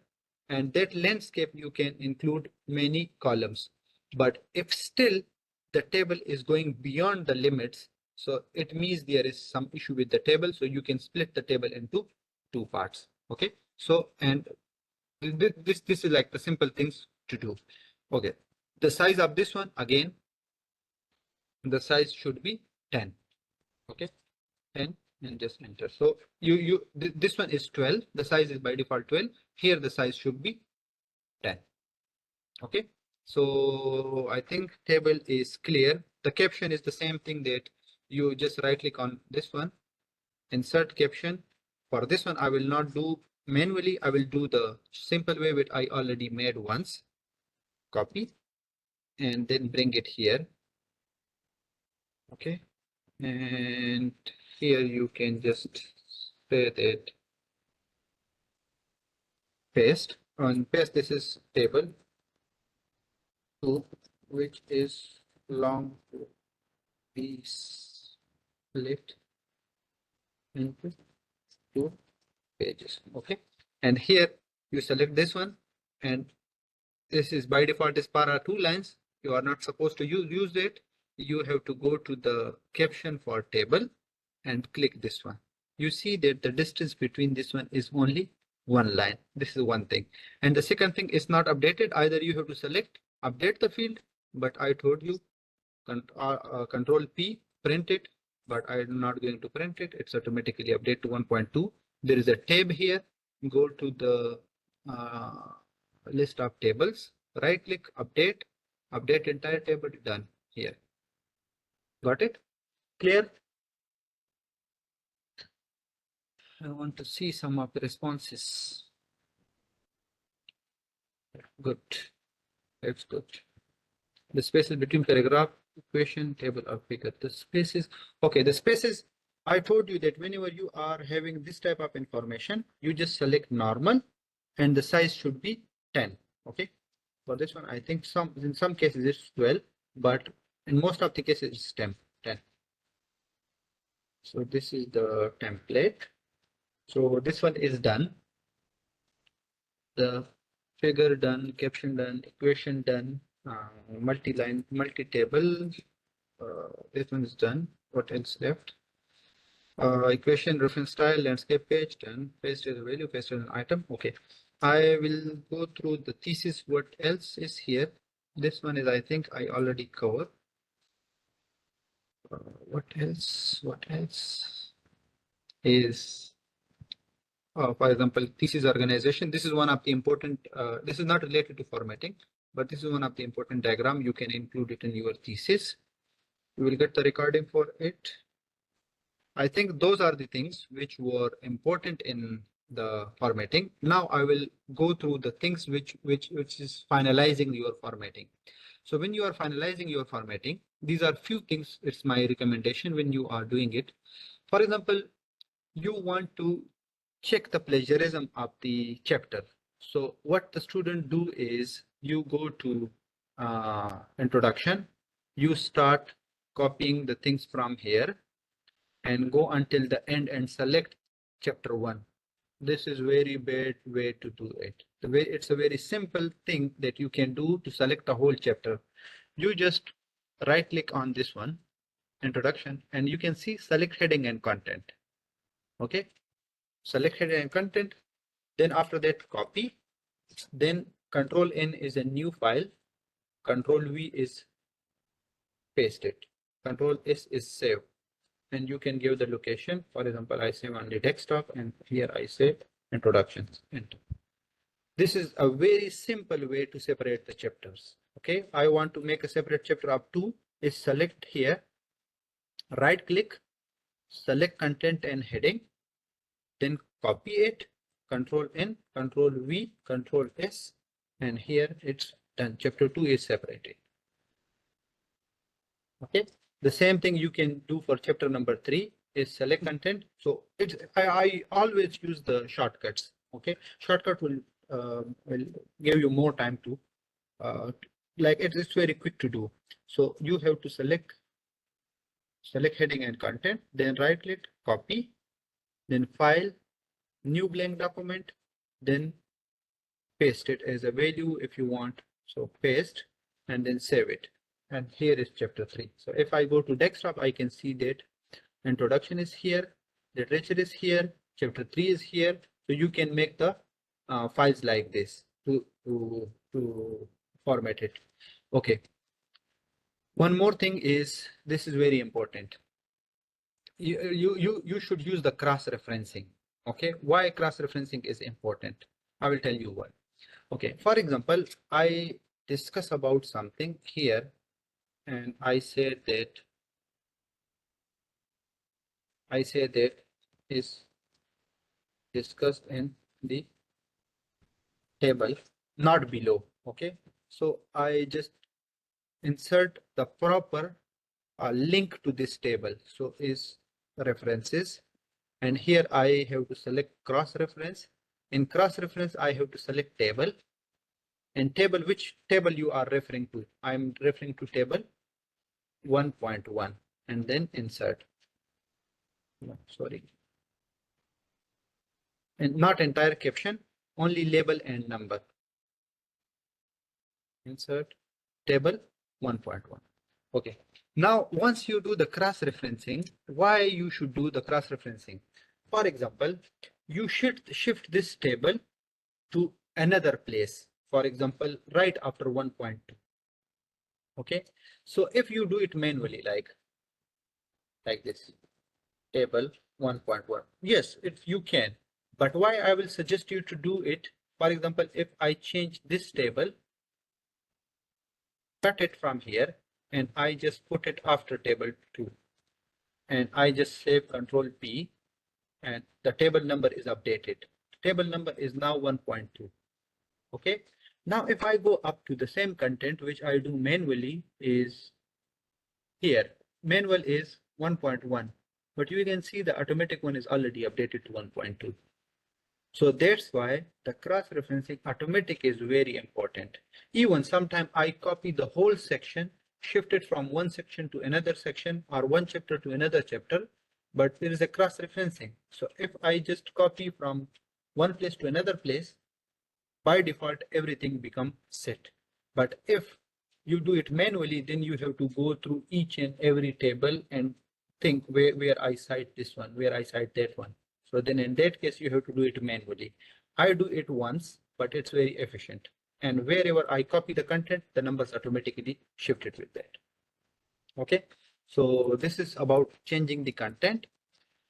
and that landscape you can include many columns. But if still the table is going beyond the limits, so it means there is some issue with the table. So you can split the table into 2 parts. Okay. So, and this is like the simple things to do. Okay. The size of this one, again, the size should be 10. Okay. 10 and just enter. So this one is 12. The size is by default 12. Here the size should be 10. Okay. So I think table is clear. The caption is the same thing that you just right click on this one, insert caption. For this one, I will not do manually. I will do the simple way which I already made once. Copy and then bring it here. Okay. And here you can just say that paste. On paste, this is table 2, which is long to be split into 2 pages. Okay, and here you select this one, and this is by default is para 2 lines. You are not supposed to use it. You have to go to the caption for table and click this one. You see that the distance between this one is only 1 line. This is one thing. And the second thing is not updated. Either you have to select update the field, but I told you control P, print it, but I'm not going to print it. It's automatically update to 1.2. There is a tab here. Go to the list of tables, right click, update entire table, done here. Got it? Clear? I want to see some of the responses. Good. That's good. The spaces between paragraph, equation, table, or figure. The spaces. Okay, the spaces. I told you that whenever you are having this type of information, you just select normal, and the size should be 10. Okay. For this one, I think in some cases it's 12, but in most of the cases it's 10. So this is the template. So this one is done. The figure done, caption done, equation done, multi-line, multi-table. This one is done. What else left? Equation, reference style, landscape page done. Paste as a value, paste as an item. Okay. I will go through the thesis. What else is here? This one is, I think I already covered. What else? What else is, for example, thesis organization. This is one of the important, this is not related to formatting, but this is one of the important diagram. You can include it in your thesis. You will get the recording for it. I think those are the things which were important in the formatting. Now I will go through the things which is finalizing your formatting. So when you are finalizing your formatting, these are few things. It's my recommendation when you are doing it. For example, you want to check the plagiarism of the chapter. So what the student do is you go to introduction, you start copying the things from here, and go until the end and select chapter 1. This is very bad way to do it. It's a very simple thing that you can do to select a whole chapter. You just right click on this one, introduction, and you can see select heading and content. Okay, select heading and content. Then after that, copy. Then Control N is a new file. Control V is paste it. Control S is save. And you can give the location. For example, I save on the desktop, and here I say introductions. Enter. This is a very simple way to separate the chapters. Okay, I want to make a separate chapter of 2. Is select here, right click, select content and heading, then copy it, Control N, Control V, Control S, and here it's done. Chapter 2 is separated. Okay, the same thing you can do for chapter number 3 is select content. So it's I always use the shortcuts. Okay, shortcut will give you more time to like it's very quick to do. So you have to select heading and content, then right click, copy, then file, new blank document, then paste it as a value if you want. So paste and then save it. And here is chapter 3. So if I go to desktop, I can see that introduction is here, literature is here, chapter 3 is here. So you can make the files like this to format it. Okay. One more thing is, this is very important. You should use the cross-referencing. Okay, why cross-referencing is important? I will tell you why. Okay, for example, I discuss about something here, and I say that is discussed in the table, not below. Okay, so I just insert the proper link to this table. So is references, and here I have to select cross-reference. In cross-reference, I have to select table. And table, which table you are referring to? I'm referring to table 1.1, and then insert. No, sorry. And not entire caption, only label and number. Insert table 1.1. Okay. Now, once you do the cross-referencing, why you should do the cross-referencing? For example, you should shift this table to another place. For example, right after 1.2. Okay. So if you do it manually, like this, table 1.1, yes, you can. But why I will suggest you to do it? For example, if I change this table, cut it from here, and I just put it after table 2, and I just save Control P, and the table number is updated. Table number is now 1.2. Okay. Now, if I go up to the same content, which I do manually, is here. Manual is 1.1, but you can see the automatic one is already updated to 1.2. So that's why the cross-referencing automatic is very important. Even sometimes I copy the whole section, shift it from one section to another section, or one chapter to another chapter, but there is a cross-referencing. So if I just copy from one place to another place, by default, everything becomes set. But if you do it manually, then you have to go through each and every table and think where I cite this one, where I cite that one. So then in that case, you have to do it manually. I do it once, but it's very efficient. And wherever I copy the content, the numbers automatically shifted with that. Okay, so this is about changing the content.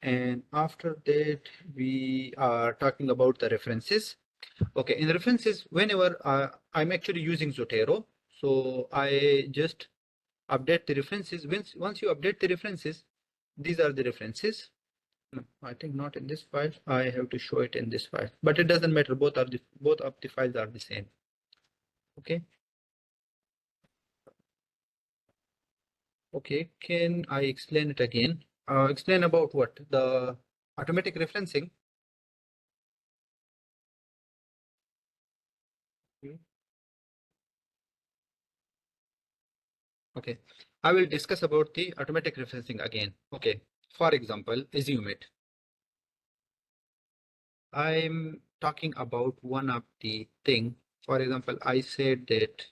And after that, we are talking about the references. Okay, in references, whenever I'm actually using Zotero, so I just update the references. Once you update the references, these are the references. No, I think not in this file. I have to show it in this file, but it doesn't matter. Both of the files are the same. Okay. Okay, can I explain it again? Explain about what? The automatic referencing. Okay, I will discuss about the automatic referencing again. Okay, For example, assume it. I'm talking about one of the thing. For example, I said that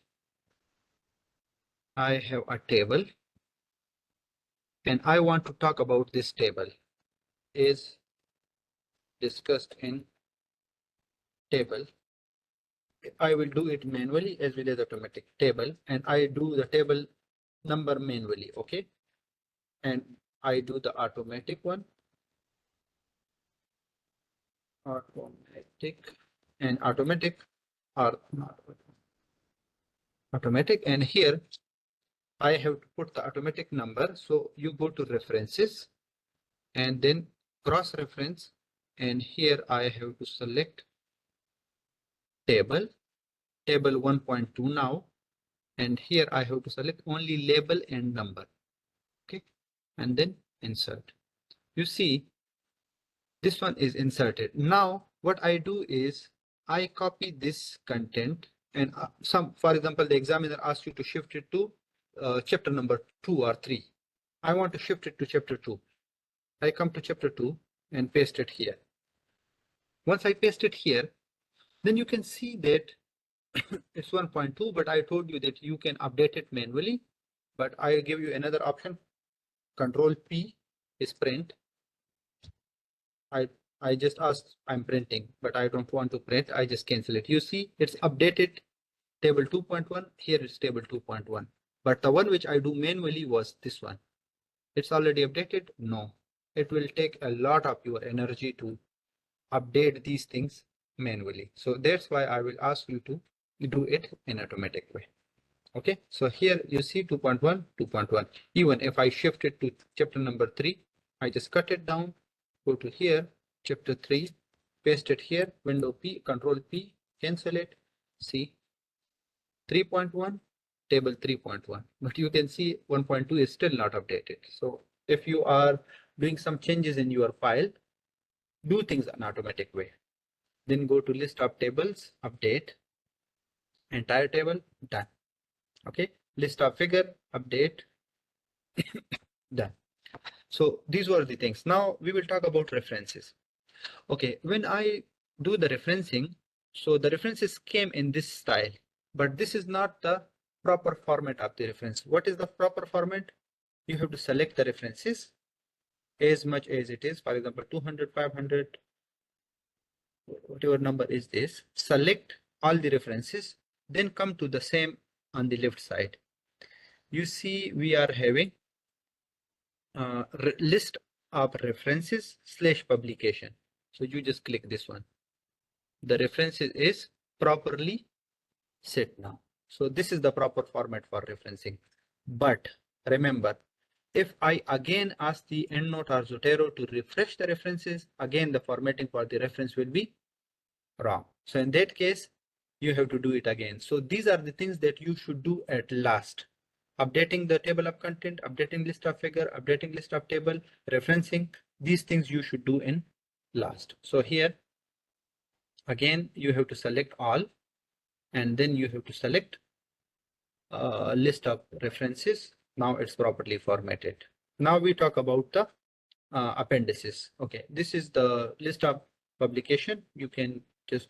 I have a table and I want to talk about this table is discussed in table. I will do it manually as well as automatic table, and I do the table number manually. Okay, and I do the automatic one, automatic and automatic or not automatic, and here I have to put the automatic number. So you go to references and then cross reference, and here I have to select table 1.2 now, and here I have to select only label and number. Okay, and then insert. You see this one is inserted. Now what I do is I copy this content, and for example, the examiner asks you to shift it to chapter number 2 or 3. I want to shift it to chapter 2. I come to chapter 2 and paste it here. Once I paste it here, then you can see that it's 1.2, but I told you that you can update it manually, but I give you another option. Control P is print. I just asked, I'm printing, but I don't want to print. I just cancel it. You see, it's updated table 2.1. Here is table 2.1. But the one which I do manually was this one. It's already updated. No, it will take a lot of your energy to update these things manually. So that's why I will ask you to do it in automatic way. Okay, so here you see 2.1, 2.1. Even if I shift it to chapter number 3, I just cut it down, go to here, chapter 3, paste it here, window P, control P, cancel it, see 3.1, table 3.1. But you can see 1.2 is still not updated. So if you are doing some changes in your file, do things in automatic way. Then go to list of tables, update, entire table, done. Okay, list of figure, update, done. So these were the things. Now we will talk about references. Okay, when I do the referencing, so the references came in this style, but this is not the proper format of the reference. What is the proper format? You have to select the references as much as it is. For example, 200, 500, whatever number is this, select all the references, then come to the same on the left side. You see we are having list of references / publication. So you just click this one. The references is properly set now. So this is the proper format for referencing. But remember, if I again ask the EndNote or Zotero to refresh the references, again the formatting for the reference will be wrong. So in that case, you have to do it again. So these are the things that you should do at last. Updating the table of content, updating list of figure, updating list of table, referencing, these things you should do in last. So here, again, you have to select all, and then you have to select list of references. Now it's properly formatted. Now we talk about the appendices. Okay, this is the list of publication. You can just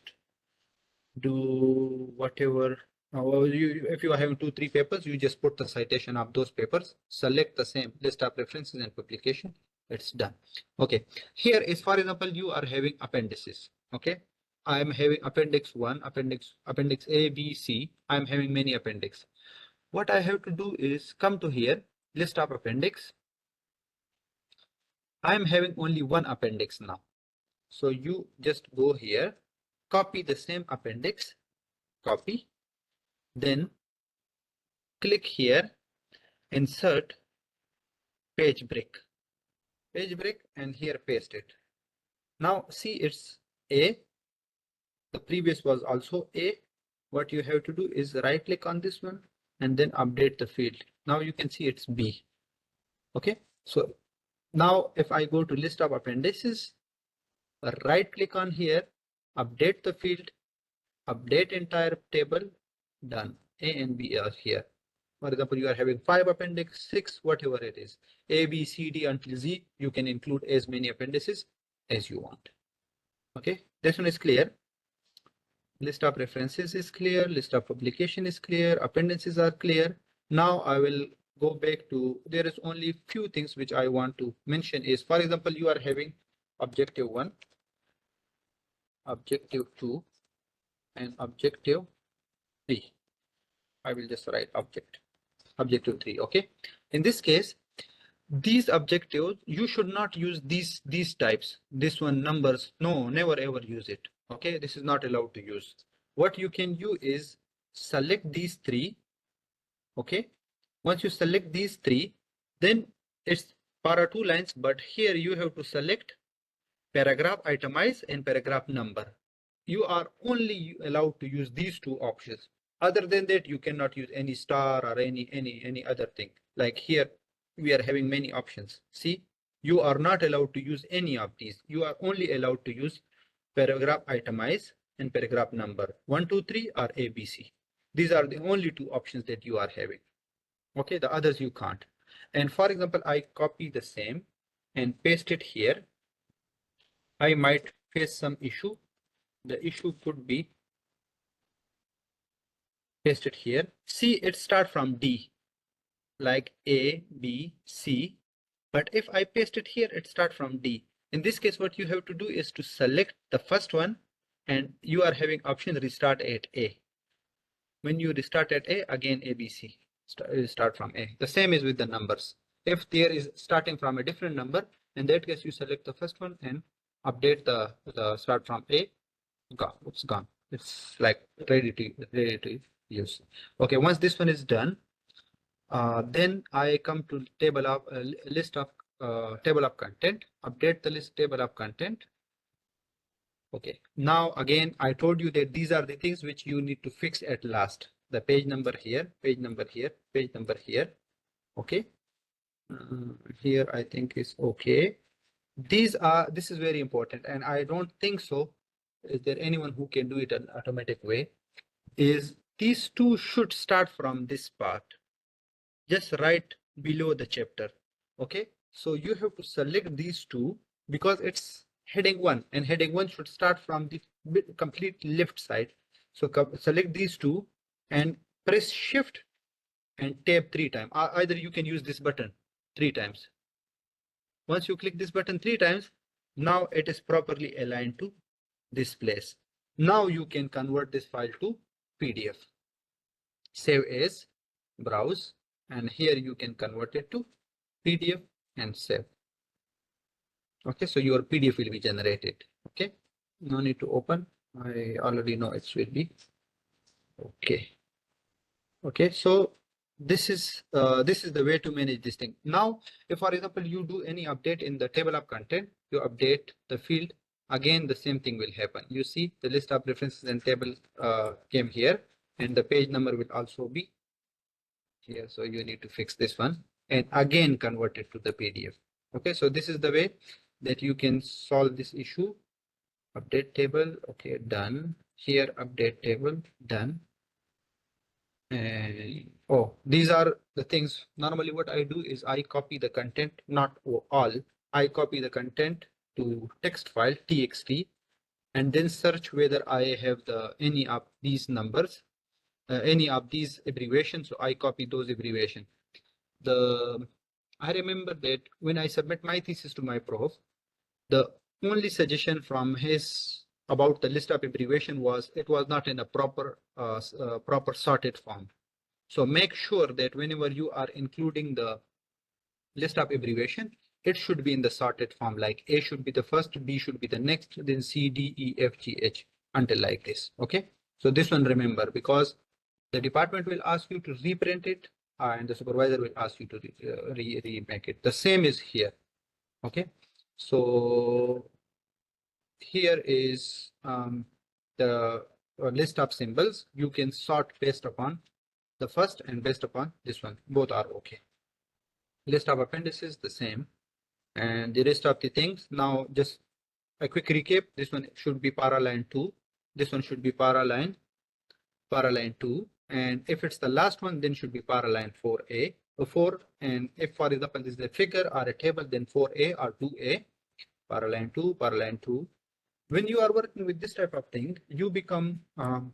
do whatever. If you are having 2-3 papers, you just put the citation of those papers, select the same list of references and publication. It's done. Okay, here is, for example, you are having appendices. Okay, I am having appendix 1, appendix A, B, C. I am having many appendix. What I have to do is come to here, list of appendix. I am having only one appendix now. So you just go here, copy the same appendix, copy, then click here, insert page break, and here paste it. Now see, it's A. The previous was also A. What you have to do is right click on this one and then update the field. Now you can see it's B. Okay, so now if I go to list of appendices, right click on here, update the field, update entire table, done. A and B are here. For example, you are having 5 appendix, 6, whatever it is, A, B, C, D until Z, you can include as many appendices as you want. Okay, this one is clear. List of references is clear, list of publication is clear, appendices are clear. Now I will go back to, there is only few things which I want to mention is, for example, you are having objective 1, objective 2, and objective 3. I will just write objective 3. Okay, in this case, these objectives, you should not use these types, this one numbers, no, never ever use it. Okay, this is not allowed to use. What you can do is select these 3. Okay, once you select these 3, then it's para 2 lines, but here you have to select paragraph itemize and paragraph number. You are only allowed to use these 2 options. Other than that, you cannot use any star or any other thing. Like here, we are having many options. See, you are not allowed to use any of these. You are only allowed to use paragraph itemize and paragraph number 1, 2, 3 or ABC. These are the only 2 options that you are having. Okay, the others you can't. And for example, I copy the same and paste it here. I might face some issue. The issue could be pasted here. See, it starts from D, like A, B, C. But if I paste it here, it starts from D. In this case, what you have to do is to select the first one, and you are having option restart at A. When you restart at A, again ABC, start from A. The same is with the numbers. If there is starting from a different number, in that case, you select the first one and update the start from A. Gone. It's gone. It's like ready to use. Okay, once this one is done, then I come to table of list of table of content. Update the list table of content. Okay, now again, I told you that these are the things which you need to fix at last. The page number here, page number here, page number here. Okay, here I think is okay. This is very important, and I don't think so. Is there anyone who can do it an automatic way? Is these 2 should start from this part, just right below the chapter. Okay, so you have to select these 2 because it's heading 1, and heading 1 should start from the complete left side. So select these 2 and press shift and tab 3 times. Either you can use this button 3 times. Once you click this button 3 times, now it is properly aligned to this place. Now you can convert this file to PDF. Save as, browse, and here you can convert it to PDF and save. Okay, so your PDF will be generated. Okay, no need to open. I already know it will be okay. Okay, so this is the way to manage this thing. Now, if for example you do any update in the table of content, you update the field, again the same thing will happen. You see the list of references and table came here, and the page number will also be here. So you need to fix this one and again convert it to the PDF. Okay, so this is the way that you can solve this issue. Update table, okay, done. Here update table, done. And oh, these are the things. Normally what I do is I copy the content, not all. I copy the content to text file txt, and then search whether I have any of these numbers, any of these abbreviations. So I copy those abbreviations. I remember that when I submit my thesis to my prof, the only suggestion from his about the list of abbreviation was it was not in a proper sorted form. So make sure that whenever you are including the list of abbreviation, it should be in the sorted form, like A should be the first, B should be the next, then C, D, E, F, G, H, until like this. Okay, so this one remember, because the department will ask you to reprint it and the supervisor will ask you to remake it. The same is here. Okay, so here is the list of symbols. You can sort based upon the first and based upon this one. Both are okay. List of appendices, the same. And the rest of the things. Now just a quick recap. This one should be para line 2. This one should be para line 2. And if it's the last one, then should be paraline 4A or 4. And if, for example, this is a figure or a table, then 4A or 2A, paraline 2, paraline 2. When you are working with this type of thing, you become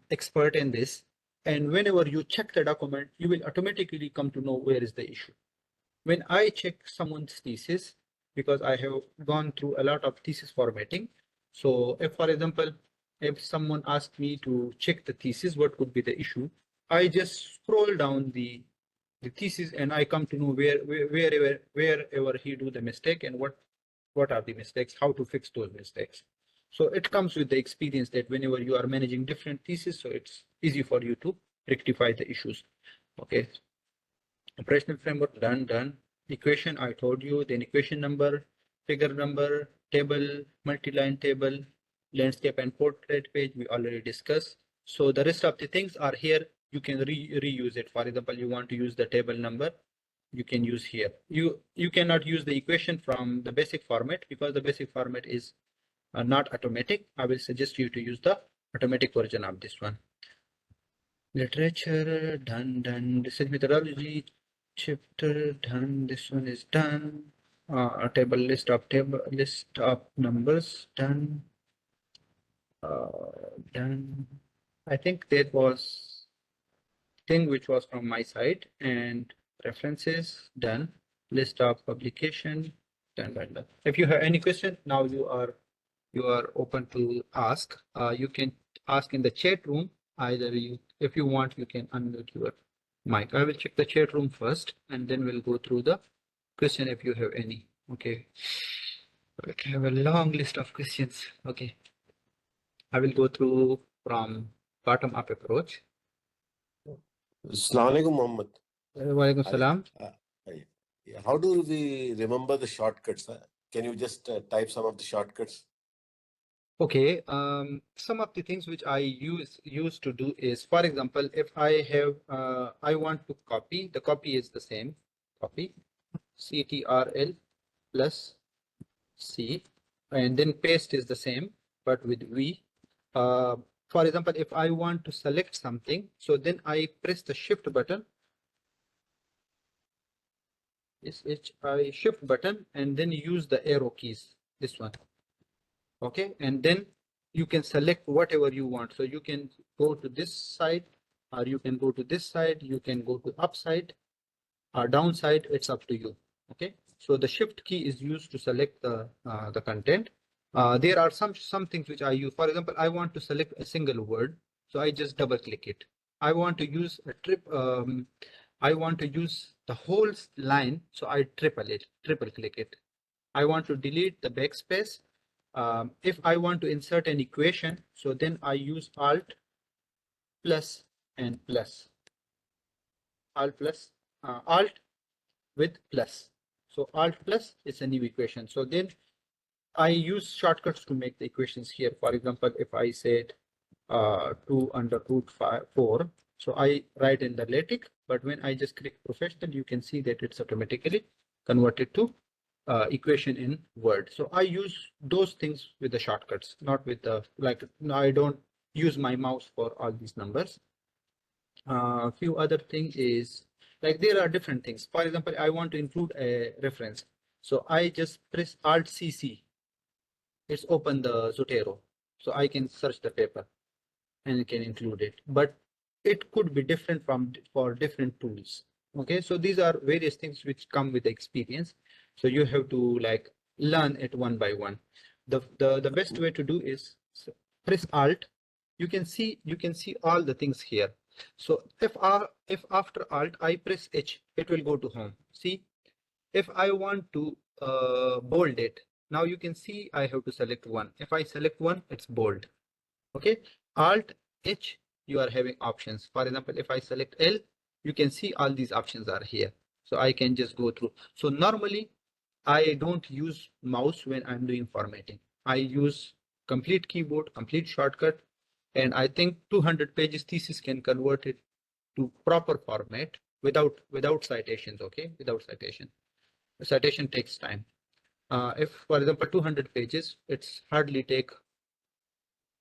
expert in this. And whenever you check the document, you will automatically come to know where is the issue. When I check someone's thesis, because I have gone through a lot of thesis formatting. So if, for example, if someone asked me to check the thesis, what could be the issue? I just scroll down the thesis and I come to know wherever he do the mistake and what are the mistakes, how to fix those mistakes. So it comes with the experience that whenever you are managing different theses, so it's easy for you to rectify the issues. Okay. Operational framework, done. Equation, I told you, then equation number, figure number, table, multi-line table, landscape and portrait page, we already discussed. So the rest of the things are here. You can reuse it. For example, you want to use the table number, you can use here. You cannot use the equation from the basic format because the basic format is not automatic. I will suggest you to use the automatic version of this one. Literature, done. This is methodology, chapter, done. This one is done. A table, list of numbers, done. Done. I think that was thing which was from my side, and references, done. List of publication, done. If you have any question, now you are open to ask. You can ask in the chat room. Either if you want, you can unmute your mic. I will check the chat room first, and then we'll go through the question if you have any. Okay. I have a long list of questions. Okay. I will go through from bottom up approach. Assalamu alaikum, Muhammad. Wa alaikum salam. How do we remember the shortcuts? Can you just type some of the shortcuts? Okay, some of the things which I used to do is, for example, if I have I want to copy, the copy is the same, copy CTRL plus C, and then paste is the same but with V. For example, if I want to select something, so then I press the shift button, shift button, and then use the arrow keys, this one. Okay, and then you can select whatever you want. So you can go to this side, or you can go to this side, you can go to upside or downside, it's up to you. Okay, so the shift key is used to select the content. There are some things which I use. For example, I want to select a single word, so I just double click it. I want to use a I want to use the whole line, so I triple click it. I want to delete the backspace. If I want to insert an equation, so then I use Alt plus and plus. Alt with plus. So Alt plus is a new equation. So then I use shortcuts to make the equations here. For example, if I said 2 under root 4, so I write in the LaTeX, but when I just click professional, you can see that it's automatically converted to equation in Word. So I use those things with the shortcuts, not with the, like, I don't use my mouse for all these numbers. A few other things is, like, there are different things. For example, I want to include a reference. So I just press Alt CC. It's open the Zotero. So I can search the paper and can include it. But it could be different for different tools. Okay, so these are various things which come with the experience. So you have to like learn it one by one. The best way to do is press Alt. You can see all the things here. So if after Alt I press H, it will go to home. See, if I want to bold it, now you can see I have to select one. If I select one, it's bold. Okay, Alt H, you are having options. For example, if I select L, you can see all these options are here. So I can just go through. So normally I don't use mouse when I'm doing formatting. I use complete keyboard, complete shortcut. And I think 200 pages thesis can convert it to proper format without citations. Okay, without citation. The citation takes time. If, for example, 200 pages, it's hardly take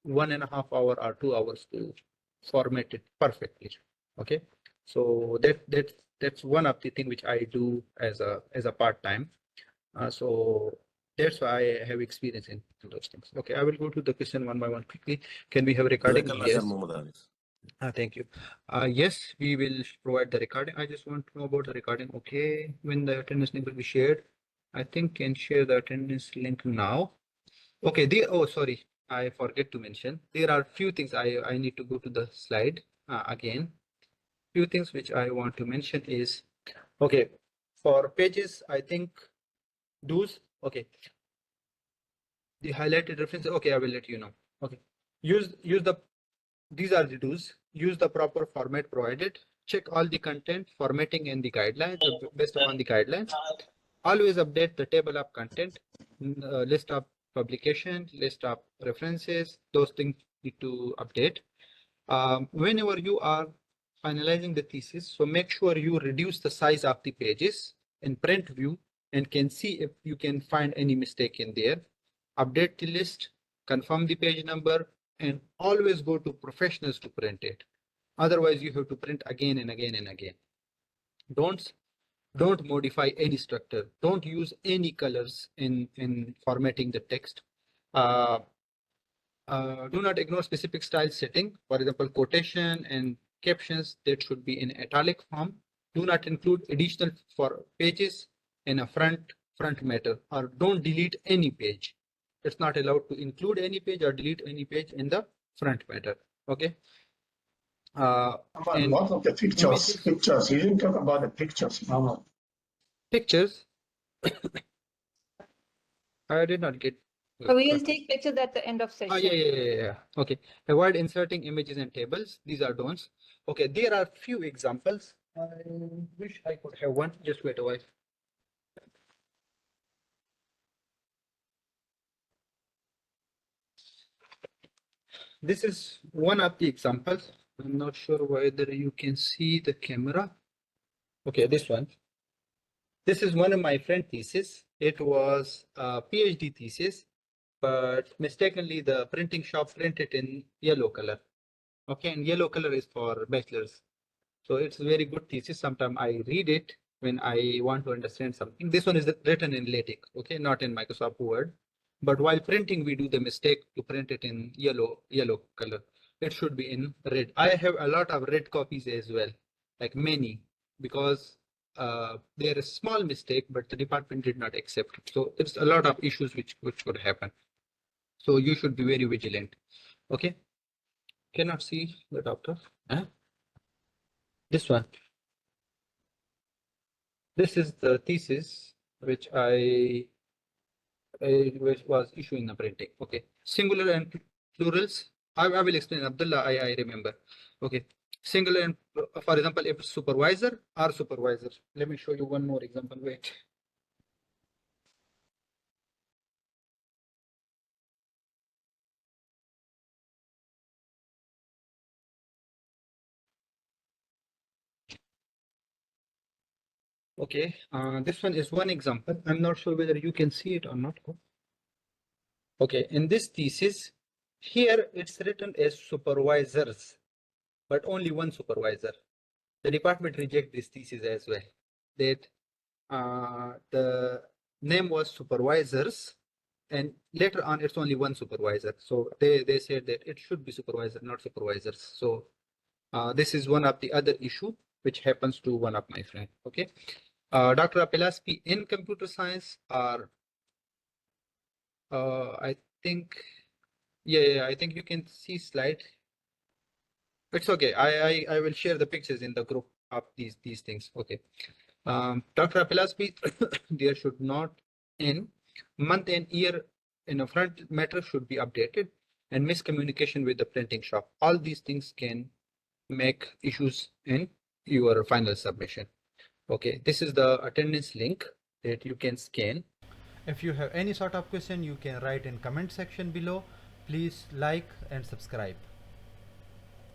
1.5 hours or 2 hours to format it perfectly. Okay, so that's one of the thing which I do as a part-time. So that's why I have experience in those things. Okay, I will go to the question one by one quickly. Can we have a recording? Yes. Thank you. Yes, we will provide the recording. I just want to know about the recording. Okay, when the attendance link will be shared, I think can share the attendance link now. Okay, oh sorry, I forget to mention. There are few things I need to go to the slide again. Few things which I want to mention is, okay, for pages, I think those, okay, the highlighted references. Okay, I will let you know. Okay, use the, these are the do's. Use the proper format provided. Check all the content formatting and the guidelines based upon the guidelines. Always update the table of content, list of publication, list of references. Those things need to update. Whenever you are finalizing the thesis, so make sure you reduce the size of the pages in print view and can see if you can find any mistake in there. Update the list, confirm the page number, and always go to professionals to print it. Otherwise, you have to print again and again and again. Don't modify any structure. Don't use any colors in formatting the text. Do not ignore specific style setting. For example, quotation and captions that should be in italic form. Do not include additional for pages in a front matter, or don't delete any page. It's not allowed to include any page or delete any page in the front matter. Okay. And what of the pictures? Images. Pictures. You didn't talk about the pictures, Mama. Pictures. I did not get. So we will take pictures at the end of session. Yeah. Okay. Avoid inserting images and tables. These are don'ts. Okay. There are few examples. I wish I could have one. Just wait a while. This is one of the examples. I'm not sure whether you can see the camera. Okay, this one. This is one of my friend thesis. It was a PhD thesis, but mistakenly the printing shop printed in yellow color. Okay, and yellow color is for bachelor's. So it's a very good thesis. Sometimes I read it when I want to understand something. This one is written in LaTeX, okay, not in Microsoft Word. But while printing, we do the mistake to print it in yellow color. It should be in red. I have a lot of red copies as well, like many, because there is small mistake, but the department did not accept it. So there's a lot of issues which could happen. So you should be very vigilant. Okay. Cannot see the doctor. Huh? This one. This is the thesis which which was issuing the printing. Okay, singular and plurals. I will explain. Abdullah, I remember. Okay, singular and for example, if supervisor or supervisor. Let me show you one more example. Wait. Okay, this one is one example. I'm not sure whether you can see it or not. Okay, in this thesis, here it's written as supervisors, but only one supervisor. The department reject this thesis as well. That the name was supervisors, and later on it's only one supervisor. So they said that it should be supervisor, not supervisors. So this is one of the other issue which happens to one of my friend. Okay. Dr. Apelaspi in computer science are, I think, yeah, I think you can see slide. It's okay. I will share the pictures in the group of these things. Okay. Dr. Apelaspi, there should not in month and year in a front matter should be updated, and miscommunication with the printing shop. All these things can make issues in your final submission. Okay, this is the attendance link that you can scan. If you have any sort of question, you can write in comment section below. Please like and subscribe.